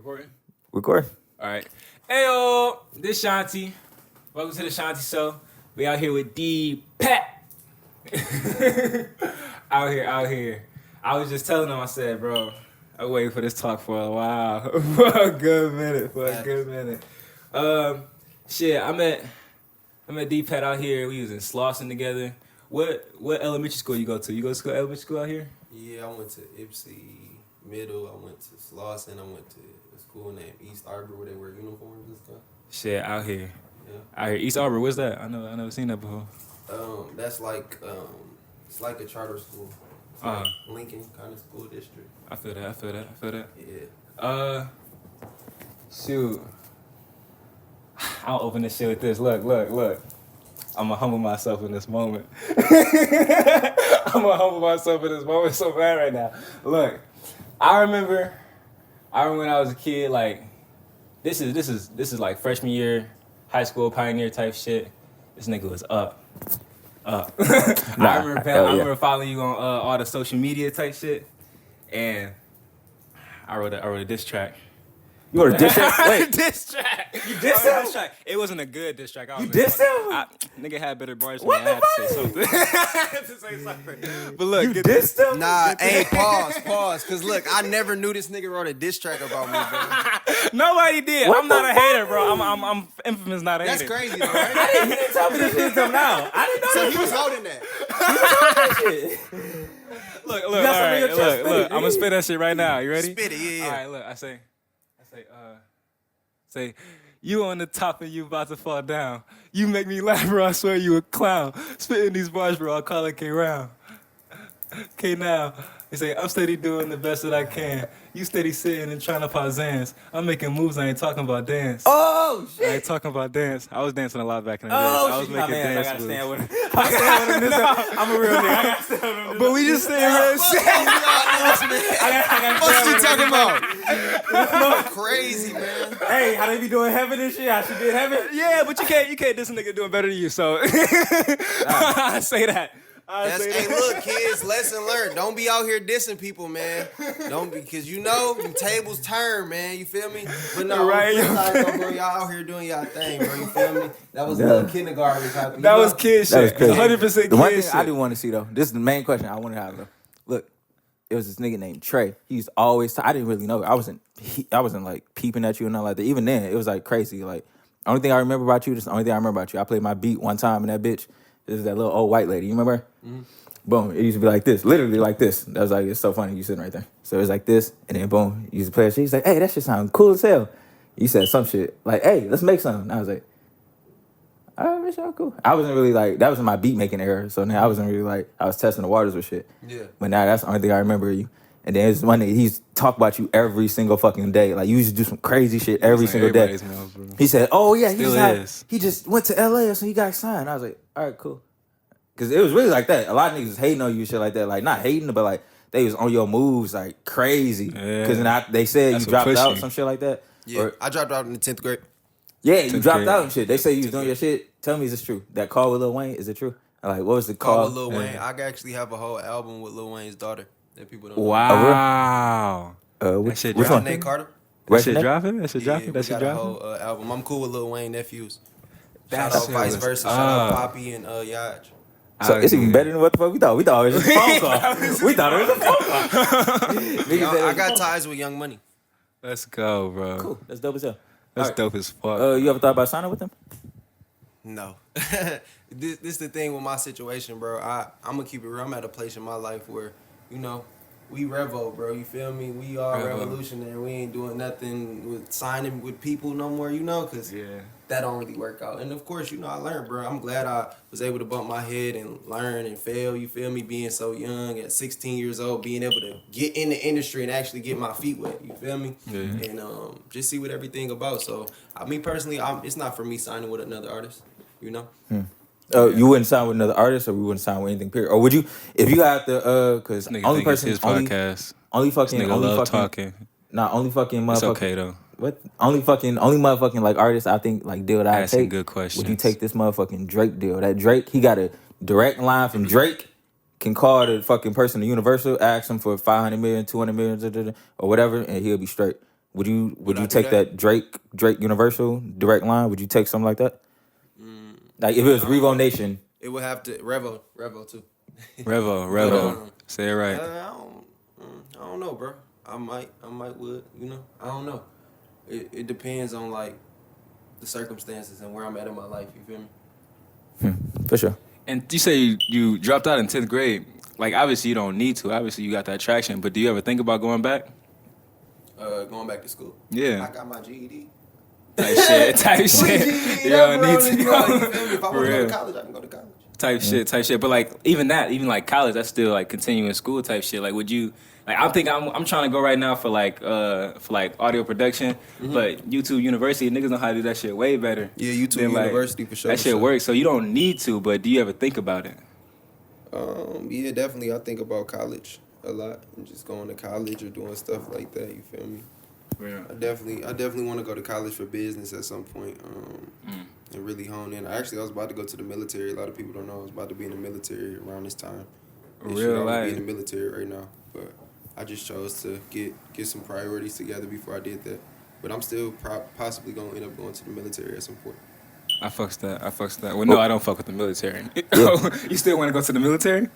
Recording? Record. All right. Hey, this Shanti. Welcome to the Shanti Show. We out here with Patt. out here. I was just telling him, I said, bro, I waited for this talk for a while. for a good minute. Shit, I met Patt out here. We was in Slauson together. What elementary school you go to? You go to elementary school out here? Yeah, I went to Ipsy Middle. I went to Slauson. I went to a school named East Arbor where they wear uniforms and stuff. Shit, out here. Yeah. Out here. East Arbor, what's that? I never seen that before. That's like it's like a charter school. It's like Lincoln kind of school district. I feel that. Yeah. Shoot. I'll open this shit with this. Look. I'm gonna humble myself in this moment. I'm gonna humble myself in this moment so bad right now. Look, I remember when I was a kid, like, this is like freshman year, high school pioneer type shit. This nigga was up. I remember following you on all the social media type shit, and I wrote a diss track. You wrote a diss track? Wait. Diss track. You dissed him? It wasn't a good diss track. You dissed him? Nigga had better bars than What me. I the had to say something. But look, You dissed him? Nah, hey, pause. Cause look, I never knew this nigga wrote a diss track about me, bro. Nobody did. What I'm not the a hater, bro. I'm infamous, not a That's hater. crazy, though, right? He didn't tell me this shit until now. I didn't know So he was holding that. that shit. Look. got All something in your right, chest, spit look. it, I'm gonna nigga. spit that shit right now. You ready? Spit it, yeah. All right, look. I say, you on the top and you about to fall down. You make me laugh, bro. I swear you a clown. Spitting these bars, bro. I call it K round. Okay, now. They say, I'm steady doing the best that I can. You steady sitting and trying to pop Zans. I'm making moves, I ain't talking about dance. Oh, I shit. ain't talking about dance. I was dancing a lot back in the day. Oh, I was shit. making Nah, man, dance I gotta moves. stand with him. I stand with him this time. I'm a real nigga. I gotta stand with him. But we just staying real shit. What you talking about? Crazy, man. Hey, how they be doing heaven and shit? How she did heaven? Yeah, but you can't diss a nigga doing better than you, so I say that. Hey, look, kids, lesson learned. Don't be out here dissing people, man. Don't be, because you know, them tables turn, man. You feel me? But no, Right. bro, y'all out here doing y'all thing, bro. You feel me? That was a little kindergarten type of, That was kid That was shit. crazy. 100% The one kid thing shit. I do want to see, though, this is the main question I want to have, though. Look, it was this nigga named Trey. He used to always, I didn't really know. I wasn't like peeping at you and nothing like that. Even then, it was like crazy. Like, only thing I remember about you, this is the only thing I remember about you. I played my beat one time and that bitch, this is that little old white lady. You remember her? Mm-hmm. Boom. It used to be like this, literally like this. That was like, it's so funny. You sitting right there. So it was like this, and then boom, you used to play that shit. He's like, hey, that shit sound cool as hell. You said some shit like, hey, let's make something. And I was like, all right, that shit cool. I wasn't really like, that was in my beat making era. So now I wasn't really like, I was testing the waters with shit. Yeah. But now that's the only thing I remember you. And then it's one day he's talk about you every single fucking day. Like you used to do some crazy shit every single day. He said, oh yeah, he just went to LA, so he got signed. I was like, all right, cool. Cause it was really like that. A lot of niggas was hating on you, shit like that. Like not hating, but like they was on your moves like crazy. Yeah. Cause they said That's you dropped what pushed out, you. some shit like that. Yeah, Or, I dropped out in the 10th grade. yeah, you 10th dropped grade. out and shit. They say you was doing your shit. Tell me, is this true? That call with Lil Wayne, is it true? Like, what was the Call call? with Lil Wayne. I actually have a whole album with Lil Wayne's daughter that people don't know. Wow. Which shit one? dropped. Nate Carter. That shit Nate? dropping? That shit dropping? Yeah, That we shit got a dropping? whole album. I'm cool with Lil Wayne nephews. That Shout out shit vice was versa. Shout out up. Poppy and Yaj. So it's even better than what the fuck we thought. We thought it was just a phone call. We thought it was a phone call. Niggas said, I got ties with Young Money. Let's go, bro. cool. That's dope as hell. That's Alright. dope as fuck. You ever thought about signing with them? No. This the thing with my situation, bro. I'm gonna keep it real. I'm at a place in my life where, you know, we revo, bro. You feel me? We are Revo. revolutionary. We ain't doing nothing with signing with people no more, you know, because that don't really work out. And of course, you know, I learned, bro. I'm glad I was able to bump my head and learn and fail. You feel me? Being so young at 16 years old, being able to get in the industry and actually get my feet wet. You feel me? Yeah. And just see what everything about. So, I mean, personally, it's not for me signing with another artist, you know? You wouldn't sign with another artist, or we wouldn't sign with anything. Period. Or would you, if you had to? Because Nigga only think it's person, his podcast. only This fucking, nigga only love fucking, talking. only fucking motherfucking. It's okay though. What? Only motherfucking like artist. I think like deal that I Asking take. good questions. Would you take this motherfucking Drake deal? That Drake, he got a direct line from Drake. Can call the fucking person to Universal, ask him for 500 million, 200 million, or whatever, and he'll be straight. Would you I do take that Drake Universal direct line? Would you take something like that? Like if it was Revo Nation. It would have to Revo too. Revo. Say it right. I don't know, bro. I might would, I don't know. It depends on like the circumstances and where I'm at in my life. You feel me? For sure. And you say you dropped out in 10th grade. Like, obviously you don't need to. Obviously you got that traction. But do you ever think about going back? Going back to school. Yeah. I got my GED. Type shit. You don't need to go. If I want to go to college, I can go to college. Type shit. But like even like college, that's still like continuing school type shit. Like would you like I'm trying to go right now for like audio production, but YouTube University niggas know how to do that shit way better. Yeah, YouTube University for sure. That shit works. So you don't need to, but do you ever think about it? Yeah, definitely. I think about college a lot and just going to college or doing stuff like that. You feel me? Yeah. I definitely want to go to college for business at some point. And really hone in. I was about to go to the military. A lot of people don't know I was about to be in the military around this time. I would be in the military right now, but I just chose to get some priorities together before I did that. But I'm still possibly gonna end up going to the military at some point. I fucks that. Well, no, I don't fuck with the military. You still want to go to the military?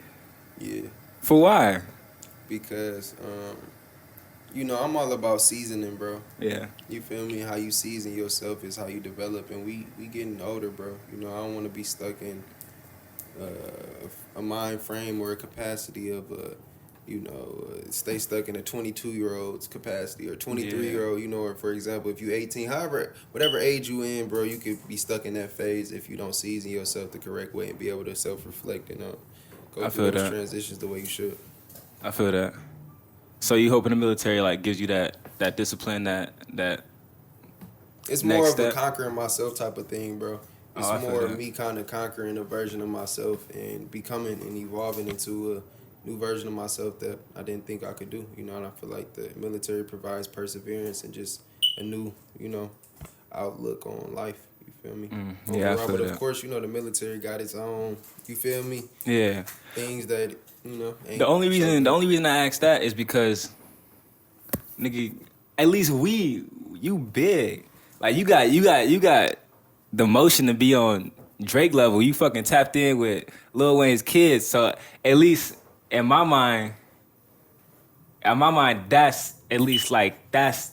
Yeah. For why? Because I'm all about seasoning, bro. Yeah. You feel me? How you season yourself is how you develop, and we getting older, bro. I don't want to be stuck in a mind frame or a capacity of stay stuck in a 22-year-old's capacity or 23-year-old. Or for example, if you 18, whatever age you in, bro, you could be stuck in that phase if you don't season yourself the correct way and be able to self-reflect and go through those transitions the way you should. I feel that. So you hoping the military like gives you that discipline that it's more of a conquering myself type of thing, bro. It's more of me kind of conquering a version of myself and becoming and evolving into a new version of myself that I didn't think I could do. And I feel like the military provides perseverance and just a new, outlook on life. You feel me? Yeah, I feel but that. Of course, the military got its own. You feel me? Yeah. Things that ain't the only reason I asked that is because, nigga, at least you big. Like you got the motion to be on Drake level. You fucking tapped in with Lil Wayne's kids. So at least in my mind, that's at least like that's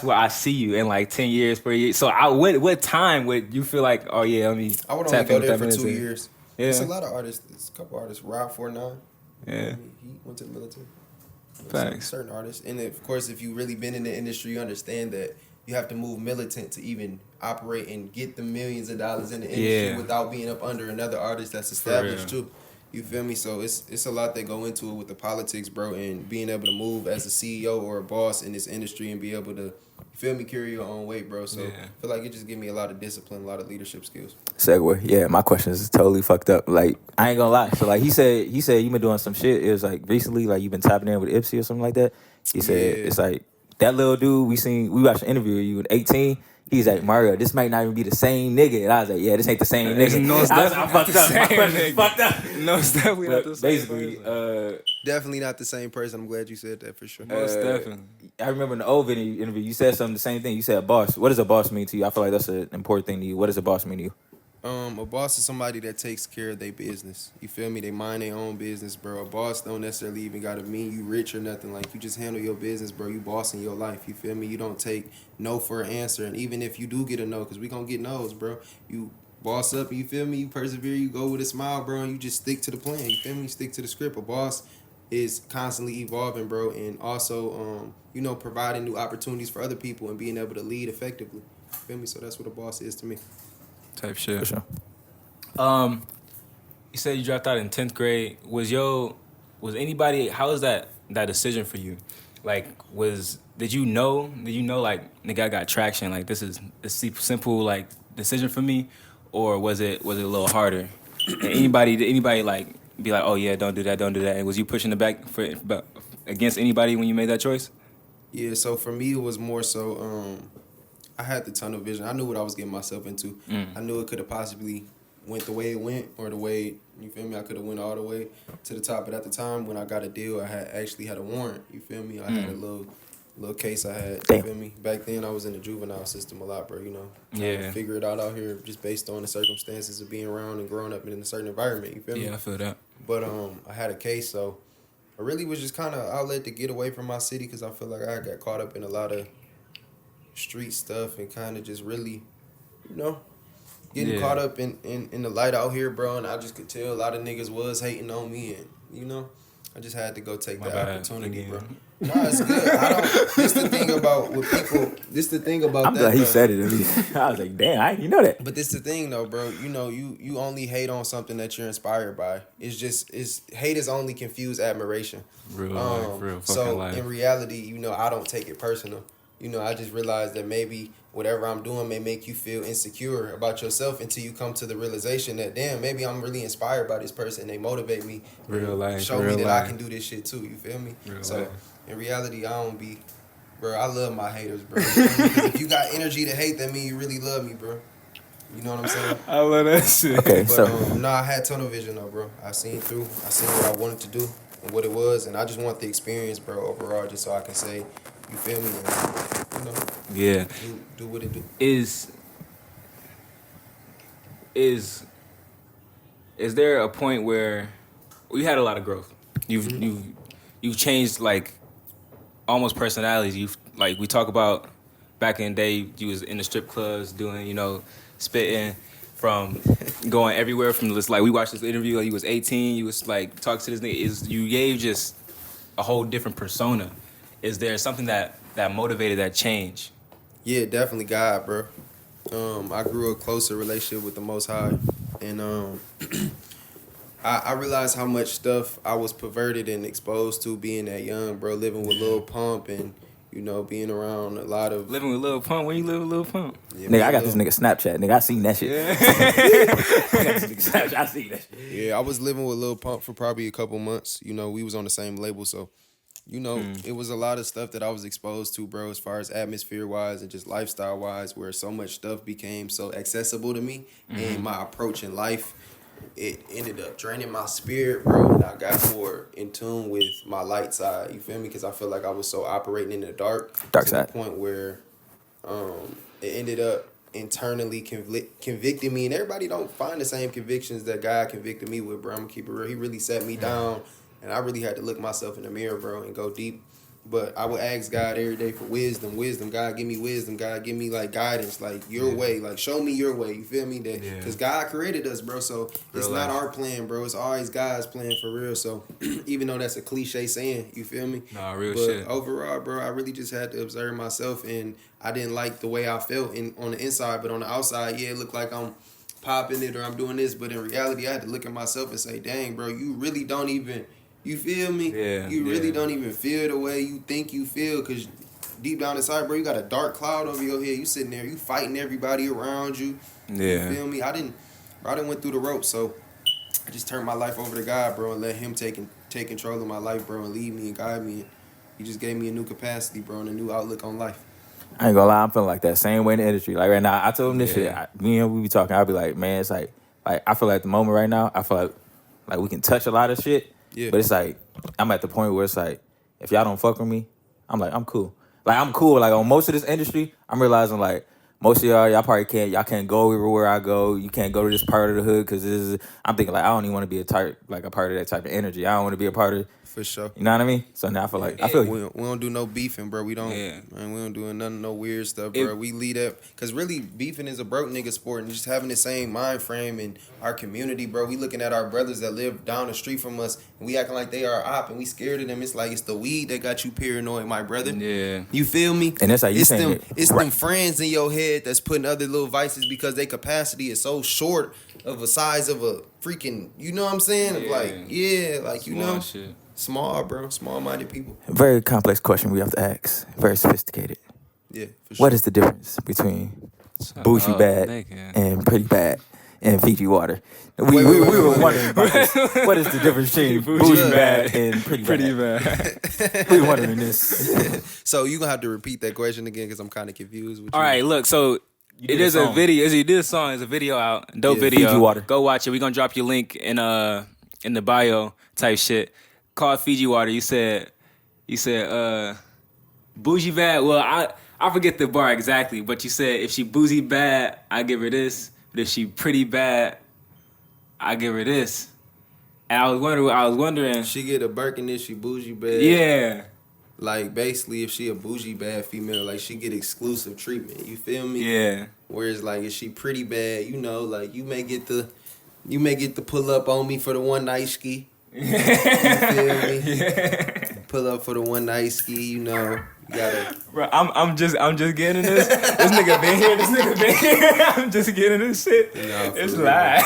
where I see you in like 10 years, 4 years. So what time would you feel like? Oh yeah, let me. I would only go there for 2 years. Yeah. There's a lot of artists. There's a couple artists. Rob 49. Yeah. He went to the military. Facts. Certain artists. And of course, if you really been in the industry, you understand that you have to move militant to even operate and get the millions of dollars in the industry without being up under another artist that's established too. You feel me? So it's a lot that go into it with the politics, bro, and being able to move as a CEO or a boss in this industry and be able to, feel me, carry your own weight, bro. So I feel like it just give me a lot of discipline, a lot of leadership skills. Segue. Yeah, my question is totally fucked up. Like, I ain't gonna lie. So like he said you been doing some shit. It was like recently, like you been tapping in with Ipsy or something like that. He said it's like that little dude we watched an interview with you at 18. He's like, Mario, this might not even be the same nigga. And I was like, yeah, this ain't the same nigga. No, it's definitely fucked up. My question's fucked up. No, it's definitely not the same. Basically, definitely not the same person. I'm glad you said that for sure. Most definitely. I remember in the old video interview, you said the same thing. You said boss. What does a boss mean to you? I feel like that's an important thing to you. What does a boss mean to you? A boss is somebody that takes care of their business. You feel me? They mind their own business, bro. A boss don't necessarily even gotta mean you rich or nothing. Like, you just handle your business, bro. You bossing your life. You feel me? You don't take no for an answer. And even if you do get a no, because we gonna get no's, bro. You boss up, you feel me? You persevere, you go with a smile, bro, and you just stick to the plan. You feel me? You stick to the script. A boss is constantly evolving, bro, and also, providing new opportunities for other people and being able to lead effectively. You feel me? So that's what a boss is to me. Type shit. For sure. You said you dropped out in 10th grade. Was anybody? How was that decision for you? Like, did you know like, nigga, I got traction. Like, this is a simple like decision for me, or was it a little harder? And did anybody like be like, oh yeah, don't do that, and was you pushing it back against anybody when you made that choice? Yeah. So for me, it was more so. I had the tunnel vision. I knew what I was getting myself into. I knew it could have possibly went the way it went, or the way, you feel me, I could have went all the way to the top. But at the time when I got a deal, I actually had a warrant. You feel me? I had a little little case I had. Damn. You feel me? Back then, I was in the juvenile system a lot, bro. You know, Yeah. to figure it out here just based on the circumstances of being around and growing up in a certain environment. You feel me? Yeah, I feel that. But I had a case, so I really was just kind of outlet to get away from my city because I feel like I got caught up in a lot of street stuff and kind of just really, you know, getting caught up in the light out here, bro. And I just could tell a lot of niggas was hating on me, and you know, I just had to go take the opportunity, bro. No, it's good. I don't. This the thing about with people. This the thing about. I'm that, glad he bro. said it. At least. I was like, damn, you know that. But this the thing though, bro. You know, you only hate on something that you're inspired by. It's hate is only confused admiration. Real life, real fucking so life. in reality, you know, I don't take it personal. You know, I just realized that maybe whatever I'm doing may make you feel insecure about yourself until you come to the realization that, damn, maybe I'm really inspired by this person. They motivate me. Real life. Show real me that life. I can do this shit too. You feel me? Real so life. in reality, I don't be, bro, I love my haters, bro. Because if you got energy to hate, that mean you really love me, bro. You know what I'm saying? I love that shit. Okay, But so I had tunnel vision though, bro. I seen through. I seen what I wanted to do and what it was, and I just want the experience, bro, overall, just so I can say, you feel me? And, you know, Yeah. do what it do. Is there a point where you had a lot of growth? You've changed like almost personalities. You've like we talk about back in the day. You was in the strip clubs doing spitting from going everywhere from this. Like we watched this interview. Like you was 18. You was like talking to this nigga. You gave just a whole different persona. Is there something that motivated that change? Yeah, definitely God, bro. I grew a closer relationship with the Most High, and I realized how much stuff I was perverted and exposed to being that young, bro. Living with Lil Pump and being around a lot of Living with Lil Pump. When you live with Lil Pump? yeah, nigga, I got this nigga Snapchat. Nigga, I seen that shit. Yeah. I got this nigga Snapchat. I seen that shit. Yeah, I was living with Lil Pump for probably a couple months. You know, we was on the same label, so it was a lot of stuff that I was exposed to, bro, as far as atmosphere-wise and just lifestyle-wise, where so much stuff became so accessible to me and my approach in life, it ended up draining my spirit, bro, and I got more in tune with my light side, you feel me? Because I feel like I was so operating in the dark to side. the point where it ended up internally convicting me, and everybody don't find the same convictions that God convicted me with, bro. I'm gonna keep it real. He really sat me down, and I really had to look myself in the mirror, bro, and go deep. But I would ask God every day for wisdom. God, give me wisdom. God, give me like guidance, like your way, like show me your way. You feel me? That because God created us, bro. So it's not our plan, bro. It's always God's plan for real. So even though that's a cliche saying, you feel me? Nah, real but shit. Overall, bro, I really just had to observe myself, and I didn't like the way I felt on the inside, but on the outside, yeah, it looked like I'm popping it or I'm doing this, but in reality, I had to look at myself and say, dang, bro, you really don't even. You feel me? Yeah. You really don't even feel the way you think you feel, because deep down inside, bro, you got a dark cloud over your head. You sitting there, you fighting everybody around you. Yeah. You feel me? I didn't went through the ropes, so I just turned my life over to God, bro, and let Him take control of my life, bro, and lead me and guide me. He just gave me a new capacity, bro, and a new outlook on life. I ain't gonna lie, I'm feeling like that same way in the industry. Like right now, I told him this Yeah. shit. Me and him, we be talking. I'll be like, man, it's like I feel like at the moment right now, I feel like we can touch a lot of shit. Yeah. But it's like I'm at the point where it's like, if y'all don't fuck with me, I'm cool. Like I'm cool. Like on most of this industry, I'm realizing like most of y'all probably can't go everywhere I go. You can't go to this part of the hood because I'm thinking like I don't even want to be a part of that type of energy. I don't want to be a part of. For sure. You know what I mean? So now I feel like I feel you. We don't do no beefing, bro. We don't. Yeah. Man, we don't do nothing, no weird stuff, bro. We lead up because really beefing is a broke nigga sport, and just having the same mind frame in our community, bro. We looking at our brothers that live down the street from us, and we acting like they are op, and we scared of them. It's like it's the weed that got you paranoid, my brother. Yeah. You feel me? And that's how you it's saying them. It's them friends in your head that's putting other little vices because their capacity is so short of a size of a freaking. You know what I'm saying? Like you Small know. shit. Small, bro. Small-minded people. Very complex question we have to ask. Very sophisticated. Yeah, for sure. What is the difference between bougie bad and pretty bad and Fiji water? We were wondering about this. What is the difference between bougie bad and pretty bad? We were wondering this. So you gonna have to repeat that question again because I'm kind of confused. With All right, look. So it is a video. You did a song. There's a video out. Dope video. Fiji water. Go watch it. We're gonna drop your link in the bio type shit. Called Fiji water. You said Bougie bad. Well, I forget the bar exactly, but you said if she bougie bad, I give her this. But if she pretty bad, I give her this. And I was wondering. She get a Birkin if she bougie bad. Yeah. Like basically, if she a bougie bad female, like she get exclusive treatment. You feel me? Yeah. Whereas like if she pretty bad, you know, like you may get the pull up on me for the one night ski. You feel me? Yeah. Pull up for the one night ski, you know. You gotta. Bro, I'm just getting this. This nigga been here. I'm just getting this shit. Nah, It's real. lie.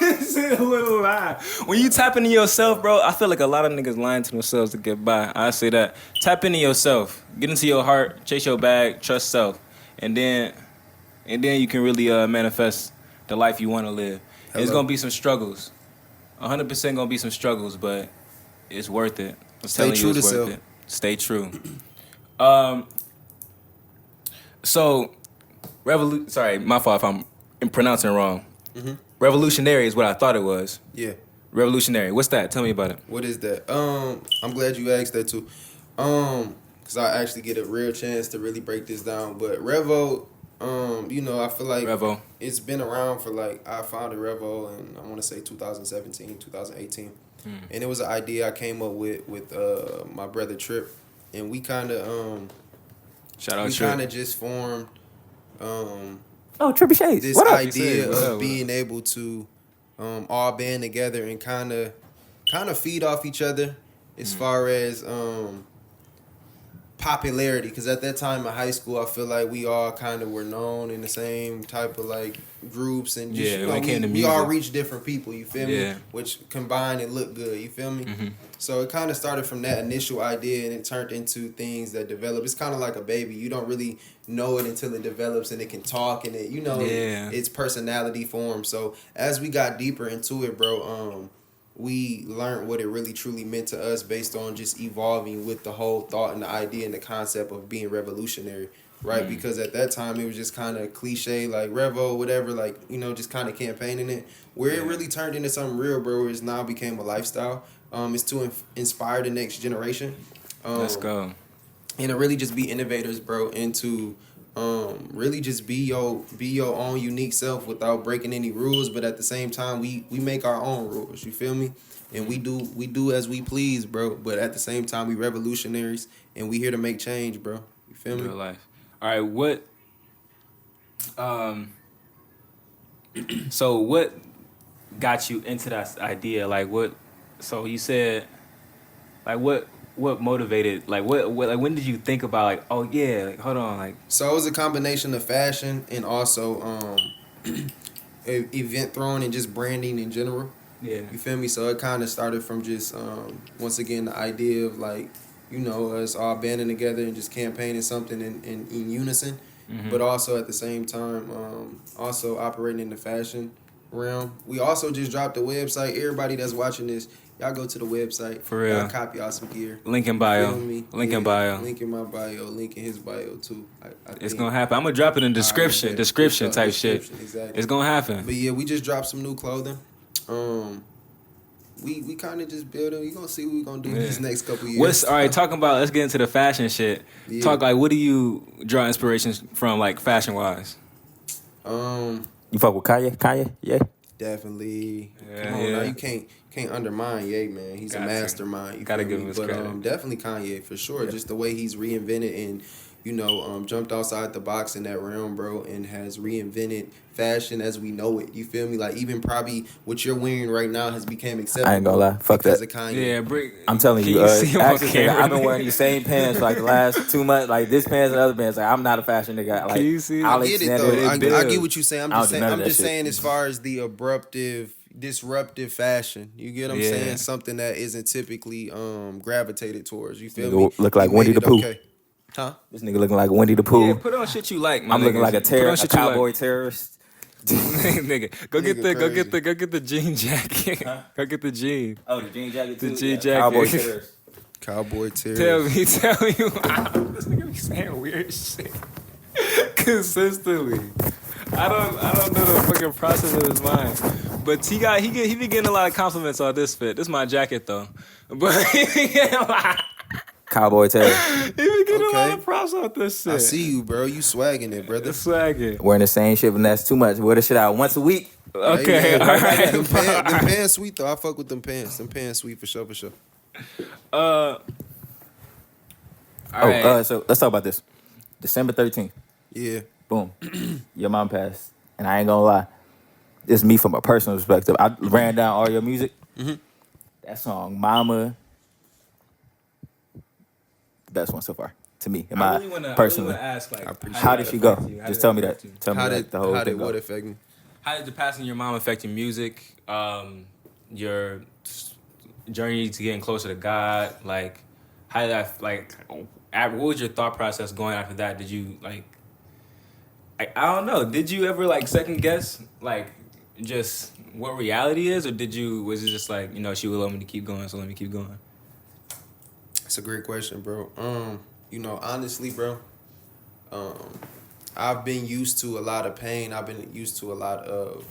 It's a little lie. When you tap into yourself, bro, I feel like a lot of niggas lying to themselves to get by. I say that. Tap into yourself. Get into your heart. Chase your bag. Trust self. And then you can really manifest the life you want to live. Hello. It's gonna be some struggles. 100% gonna be some struggles, but it's worth it. I'm Stay telling true you, it's to worth self. it. Stay true. So, sorry, my fault if I'm pronouncing it wrong. Mm-hmm. Revolutionary is what I thought it was. Yeah. Revolutionary. What's that? Tell me about it. What is that? I'm glad you asked that too. Cause I actually get a real chance to really break this down. But Revo, you know, I feel like Revo. it's been around for like I founded Revo in I want to say 2017, 2018, and it was an idea I came up with my brother Trip, and we kind of Shout out we Trip. kind of just formed Oh, Trippy Shades. this What up? idea What up, of being able to all band together and kind of feed off each other as far as popularity, because at that time in high school I feel like we all kind of were known in the same type of like groups, and just, Yeah, you when know, it came to we all music. reached different people, you feel me, Yeah. which combined and looked good, you feel me. Mm-hmm. So it kind of started from that initial idea, and it turned into things that develop. It's kind of like a baby. You don't really know it until it develops and it can talk and it, you know, Yeah. its personality forms. So as we got deeper into it, bro, we learned what it really truly meant to us based on just evolving with the whole thought and the idea and the concept of being revolutionary, right? Because at that time it was just kind of cliche, like Revo, whatever, like, you know, just kind of campaigning it. Where it really turned into something real, bro, where it's now became a lifestyle. It's to inspire the next generation. Let's go. And to really just be innovators, bro, and to really just be your own unique self without breaking any rules, but at the same time we make our own rules, you feel me? And we do as we please, bro, but at the same time we revolutionaries and we here to make change, bro. You feel me? Real life. All right, what so what got you into that idea? Like what, so you said, like what motivated, like what like when did you think about, like, oh yeah, like hold on, like, So it was a combination of fashion and also event throwing and just branding in general. yeah, You feel me? So it kind of started from just, once again, the idea of like, you know, us all banding together and just campaigning something in unison, but also at the same time, also operating in the fashion realm. We also just dropped a website. Everybody that's watching this, y'all go to the website. For real. Y'all copy y'all some gear. link in bio, Feel me? link in Yeah, bio. Link in my bio. Link in his bio too. I It's think. gonna happen. I'm gonna drop it in description, Alright, description yeah. type shit. Description, exactly. It's gonna happen. But yeah, we just dropped some new clothing. We kind of just building. You gonna see what we gonna do these next couple years. What's all right? Talking about, let's get into the fashion shit. Yeah. Talk, like, what do you draw inspirations from, like, fashion wise? You fuck with Kanye? Yeah. Definitely. Yeah, Come on yeah. now, you can't undermine Ye, man. He's Got a to. mastermind. You Gotta feel give me? him his But credit. definitely Kanye for sure. Yeah. Just the way he's reinvented and, you know, jumped outside the box in that realm, bro, and has reinvented fashion as we know it. You feel me? Like even probably what you're wearing right now has become acceptable. I ain't gonna lie. Fuck because that. of Kanye. Yeah, bring. I'm telling Can you, see him on actually, camera? I've been wearing these same pants for like the last 2 months. Like this pants and other pants. Like I'm not a fashion nigga. Like Can you see? I get it Alexander though. I build. get what you're saying. I don't do none of I'm that just shit. saying as far as the disruptive fashion. You get what I'm Yeah. saying? Something that isn't typically gravitated towards. You feel Nigga me? look like He Winnie made the it Pooh. okay. Huh? This nigga looking like Winnie the Pooh. Yeah, put on shit you like, man. I'm looking like a cowboy Like. terrorist. Nigga, go get Nigga the jean jacket. Go get the jean. Oh, the jean jacket The too? jean Yeah, jacket. Cowboy terrorist. Cowboy terrorist. Tell me, this nigga be saying weird shit consistently. I don't know the fucking process of his mind. But he be getting a lot of compliments on this fit. This is my jacket though. But he be getting a lot. Cowboy Taylor. You be getting a lot Okay. of props out this shit. I see you, bro. You swagging it, brother. Swagging. Wearing the same shit, but that's too much. Wear the shit out once a week. Okay, Hey, man, all right. Them pants sweet though. I fuck with them pants. Them pants sweet for sure, for sure. All right. So let's talk about this. December 13th. Yeah. Boom. Your mom passed. And I ain't gonna lie. This is me from a personal perspective. I ran down all your music. Mm-hmm. That song, Mama, the best one so far to me. In my personally. ask, like, How did she go? Just tell me that. Tell me How that did the whole how thing did go. what affect me? How did the passing of your mom affect your music? Your journey to getting closer to God? Like, how did that, like, what was your thought process going after that? Did you, like, I don't know. Did you ever, like, second guess, like, just what reality is? Or was it just like, she would love me to keep going, so let me keep going? That's a great question, bro. Honestly, bro, I've been used to a lot of pain. I've been used to a lot of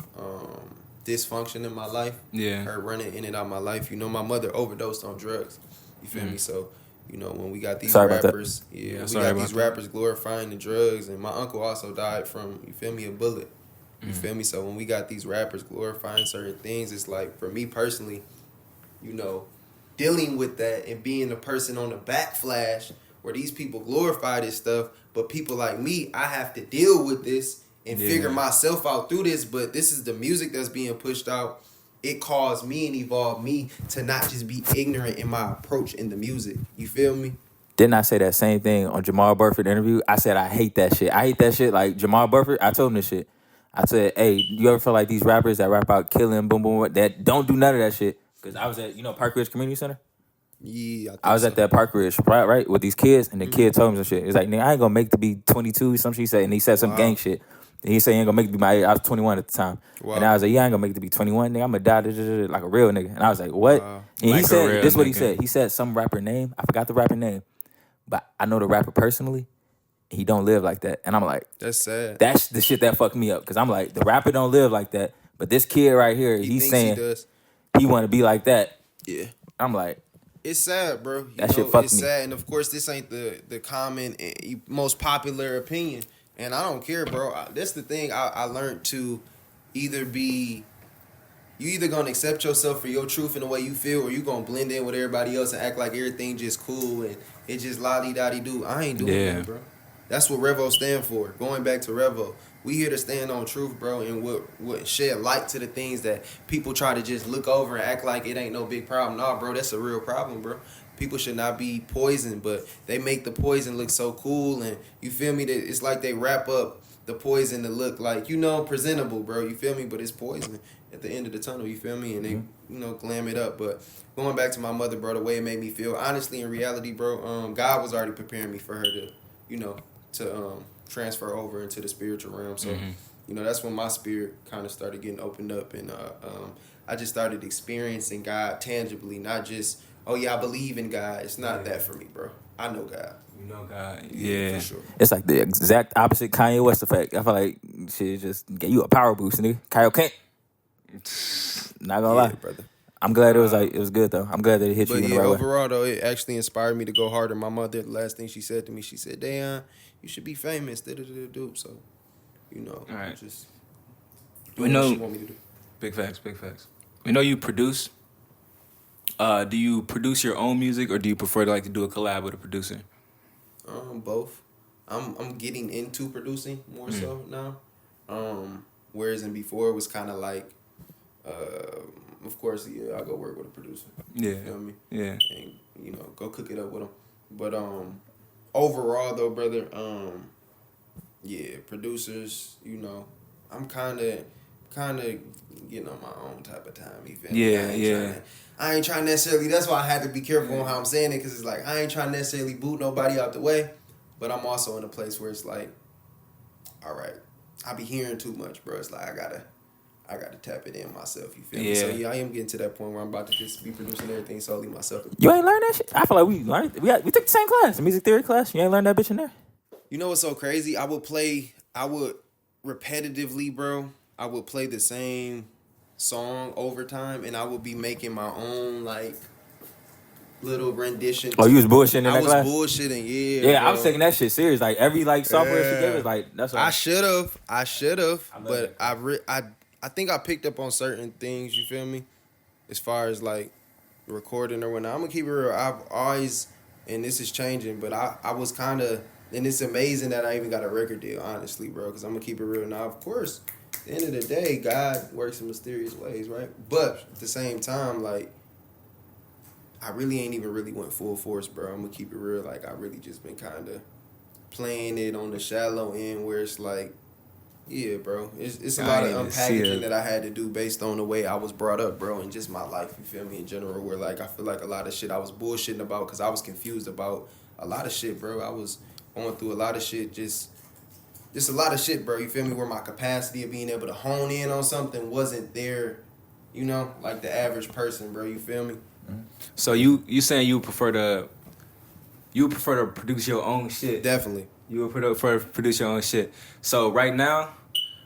dysfunction in my life. Yeah. Her running in and out of my life. My mother overdosed on drugs. You feel me? So, when we got these rappers, rappers glorifying the drugs, and my uncle also died from, you feel me, a bullet. You feel me? So when we got these rappers glorifying certain things, it's like, for me personally, dealing with that and being the person on the backflash where these people glorify this stuff, but people like me, I have to deal with this and figure myself out through this, but this is the music that's being pushed out. It caused me and evolved me to not just be ignorant in my approach in the music. You feel me? Didn't I say that same thing on Jamal Burford interview? I said I hate that shit. I hate that shit. Like Jamal Burford, I told him this shit. I said, hey, you ever feel like these rappers that rap out killing, boom, boom, that don't do none of that shit? Because I was at, Park Ridge Community Center? Yeah, I was at that Park Ridge, right, with these kids, and the kid told me some shit. It's like, nigga, I ain't gonna make to be 22, some shit he said, and he said some gang shit. And he said he ain't gonna make it to be my age. I was 21 at the time. Wow. And I was like, yeah, I ain't gonna make it to be 21, nigga. I'm gonna die like a real nigga. And I was like, what? Wow. And like he said, this is what he nigga. said. He said some rapper name. I forgot the rapper name. But I know the rapper personally. He don't live like that. And I'm like, that's sad. That's the shit that fucked me up. Because I'm like, the rapper don't live like that. But this kid right here, he's saying he want to be like that. Yeah. I'm like, it's sad, bro. That shit fucked me. It's sad. And of course, this ain't the common, most popular opinion. And I don't care, bro. That's the thing I learned to either be... You either gonna accept yourself for your truth and the way you feel, or you gonna blend in with everybody else and act like everything just cool and it just la-di-da-di-do. I ain't doing that, bro. That's what Revo stand for. Going back to Revo, we here to stand on truth, bro, and what shed light to the things that people try to just look over and act like it ain't no big problem. Nah, bro, that's a real problem, bro. People should not be poisoned, but they make the poison look so cool, and you feel me? That it's like they wrap up the poison to look like, presentable, bro. You feel me? But it's poison at the end of the tunnel, you feel me? And they, glam it up. But going back to my mother, bro, the way it made me feel, honestly, in reality, bro, God was already preparing me for her to, to transfer over into the spiritual realm. So, that's when my spirit kind of started getting opened up, and I just started experiencing God tangibly, not just, oh yeah, I believe in God. It's not that for me, bro. I know God. You know God. Yeah. For sure. It's like the exact opposite Kanye West effect. I feel like shit just gave you a power boost, nigga. Kyle Kent. Not gonna lie, brother. I'm glad it was good though. I'm glad that it hit you in the right way. Overall though, it actually inspired me to go harder. My mother, the last thing she said to me, she said, "Dayon, you should be famous." So, all right. Just we know. What she want me to do. Big facts. We know you produce. Do you produce your own music, or do you prefer to do a collab with a producer? Both. I'm getting into producing more so now. Whereas before it was kind of like, of course, I go work with a producer. Yeah. You feel me? Yeah. And go cook it up with them. But overall though, brother, producers. I'm kind of getting on my own type of time. You feel me? I ain't trying to necessarily. That's why I had to be careful on how I'm saying it, because it's like I ain't trying to necessarily boot nobody out the way, but I'm also in a place where it's like, all right, I be hearing too much, bro. It's like I gotta tap it in myself. You feel me? So I am getting to that point where I'm about to just be producing everything solely myself. You ain't learned that shit? I feel like we learned. We took the same class, the music theory class. You ain't learned that bitch in there. You know what's so crazy? I would repetitively, bro. I would play the same song over time, and I would be making my own little rendition. Oh, you was bullshitting in that I was class? bullshitting, Yeah, bro. I was taking that shit serious. Like every like software she Yeah. gave us, like that's all. I should have, love but that. I think I picked up on certain things. You feel me? As far as like recording or whatnot, I'm gonna keep it real. I've always, and this is changing, but I was kind of, and it's amazing that I even got a record deal, honestly, bro. Because I'm gonna keep it real. Now, of course, at the end of the day, God works in mysterious ways, right? But at the same time, like, I really ain't even really went full force, bro. I'm gonna keep it real. Like, I really just been kind of playing it on the shallow end, where it's like, yeah, bro. It's a I lot of didn't even see unpackaging it. that I had to do based on the way I was brought up, bro, and just my life, you feel me, in general, where, like, I feel like a lot of shit I was bullshitting about because I was confused about a lot of shit, bro. I was going through a lot of shit, just a lot of shit, bro, you feel me, where my capacity of being able to hone in on something wasn't there, you know, like the average person, bro, you feel me? So you saying you prefer to produce your own shit? Definitely. You would prefer to produce your own shit. So right now,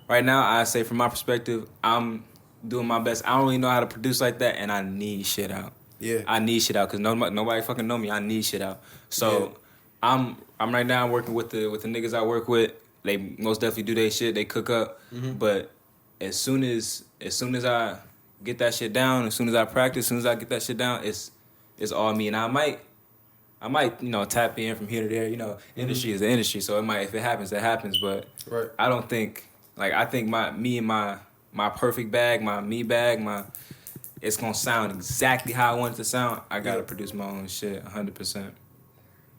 I say from my perspective, I'm doing my best. I don't really know how to produce like that, and I need shit out. Yeah. I need shit out because nobody fucking know me. I need shit out. So I'm right now working with the niggas I work with. They most definitely do their shit. They cook up. Mm-hmm. But as soon as I get that shit down, as soon as I practice, as soon as I get that shit down, it's all me. And I might, tap in from here to there. Industry is the industry, so if it happens, it happens. But Right. I don't think, I think my perfect bag, my me bag, it's gonna sound exactly how I want it to sound. I gotta produce my own shit, 100%.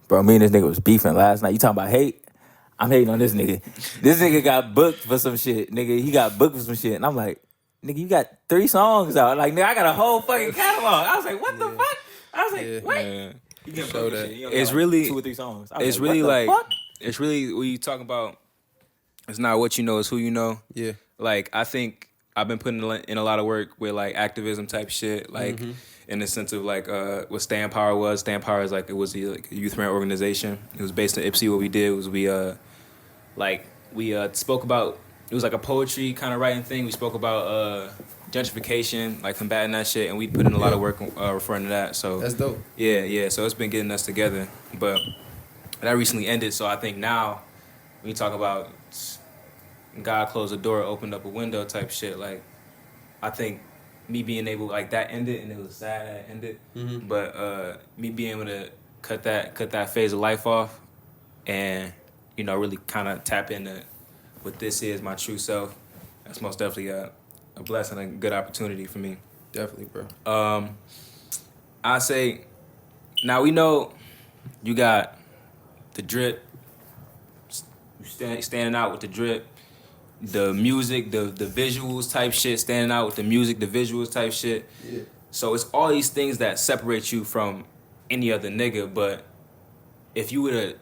Bro, me and this nigga was beefing last night. You talking about hate? I'm hating on this nigga. This nigga got booked for some shit. Nigga, he got booked for some shit. And I'm like, nigga, you got 3 songs out. Like, nigga, I got a whole fucking catalog. I was like, what the fuck? I was like, what? Yeah. You get Show booked that. for shit. You It's got, really 2 or 3 songs. I was It's like, really what the like fuck? it's really when you talk about. It's not what you know, it's who you know. Yeah. Like I think I've been putting in a lot of work with like activism type shit, like in the sense of like what Stand Power was. Stand Power is like it was a youth ran organization. It was based in Ipsy. What we did was we spoke about, it was like a poetry kind of writing thing. We spoke about gentrification, like combating that shit, and we put in a lot of work referring to that. So That's dope. yeah. So it's been getting us together, but that recently ended. So I think now when you talk about God closed a door, opened up a window type shit, like I think me being able, like that ended and it was sad that it ended, but me being able to cut that phase of life off and really kind of tap into what this is, my true self, that's most definitely a blessing, a good opportunity for me. Definitely, bro. I say, now we know you got the drip, you standing out with the drip, the music, the visuals type shit, standing out with the music, the visuals type shit. Yeah. So it's all these things that separate you from any other nigga, but if you were to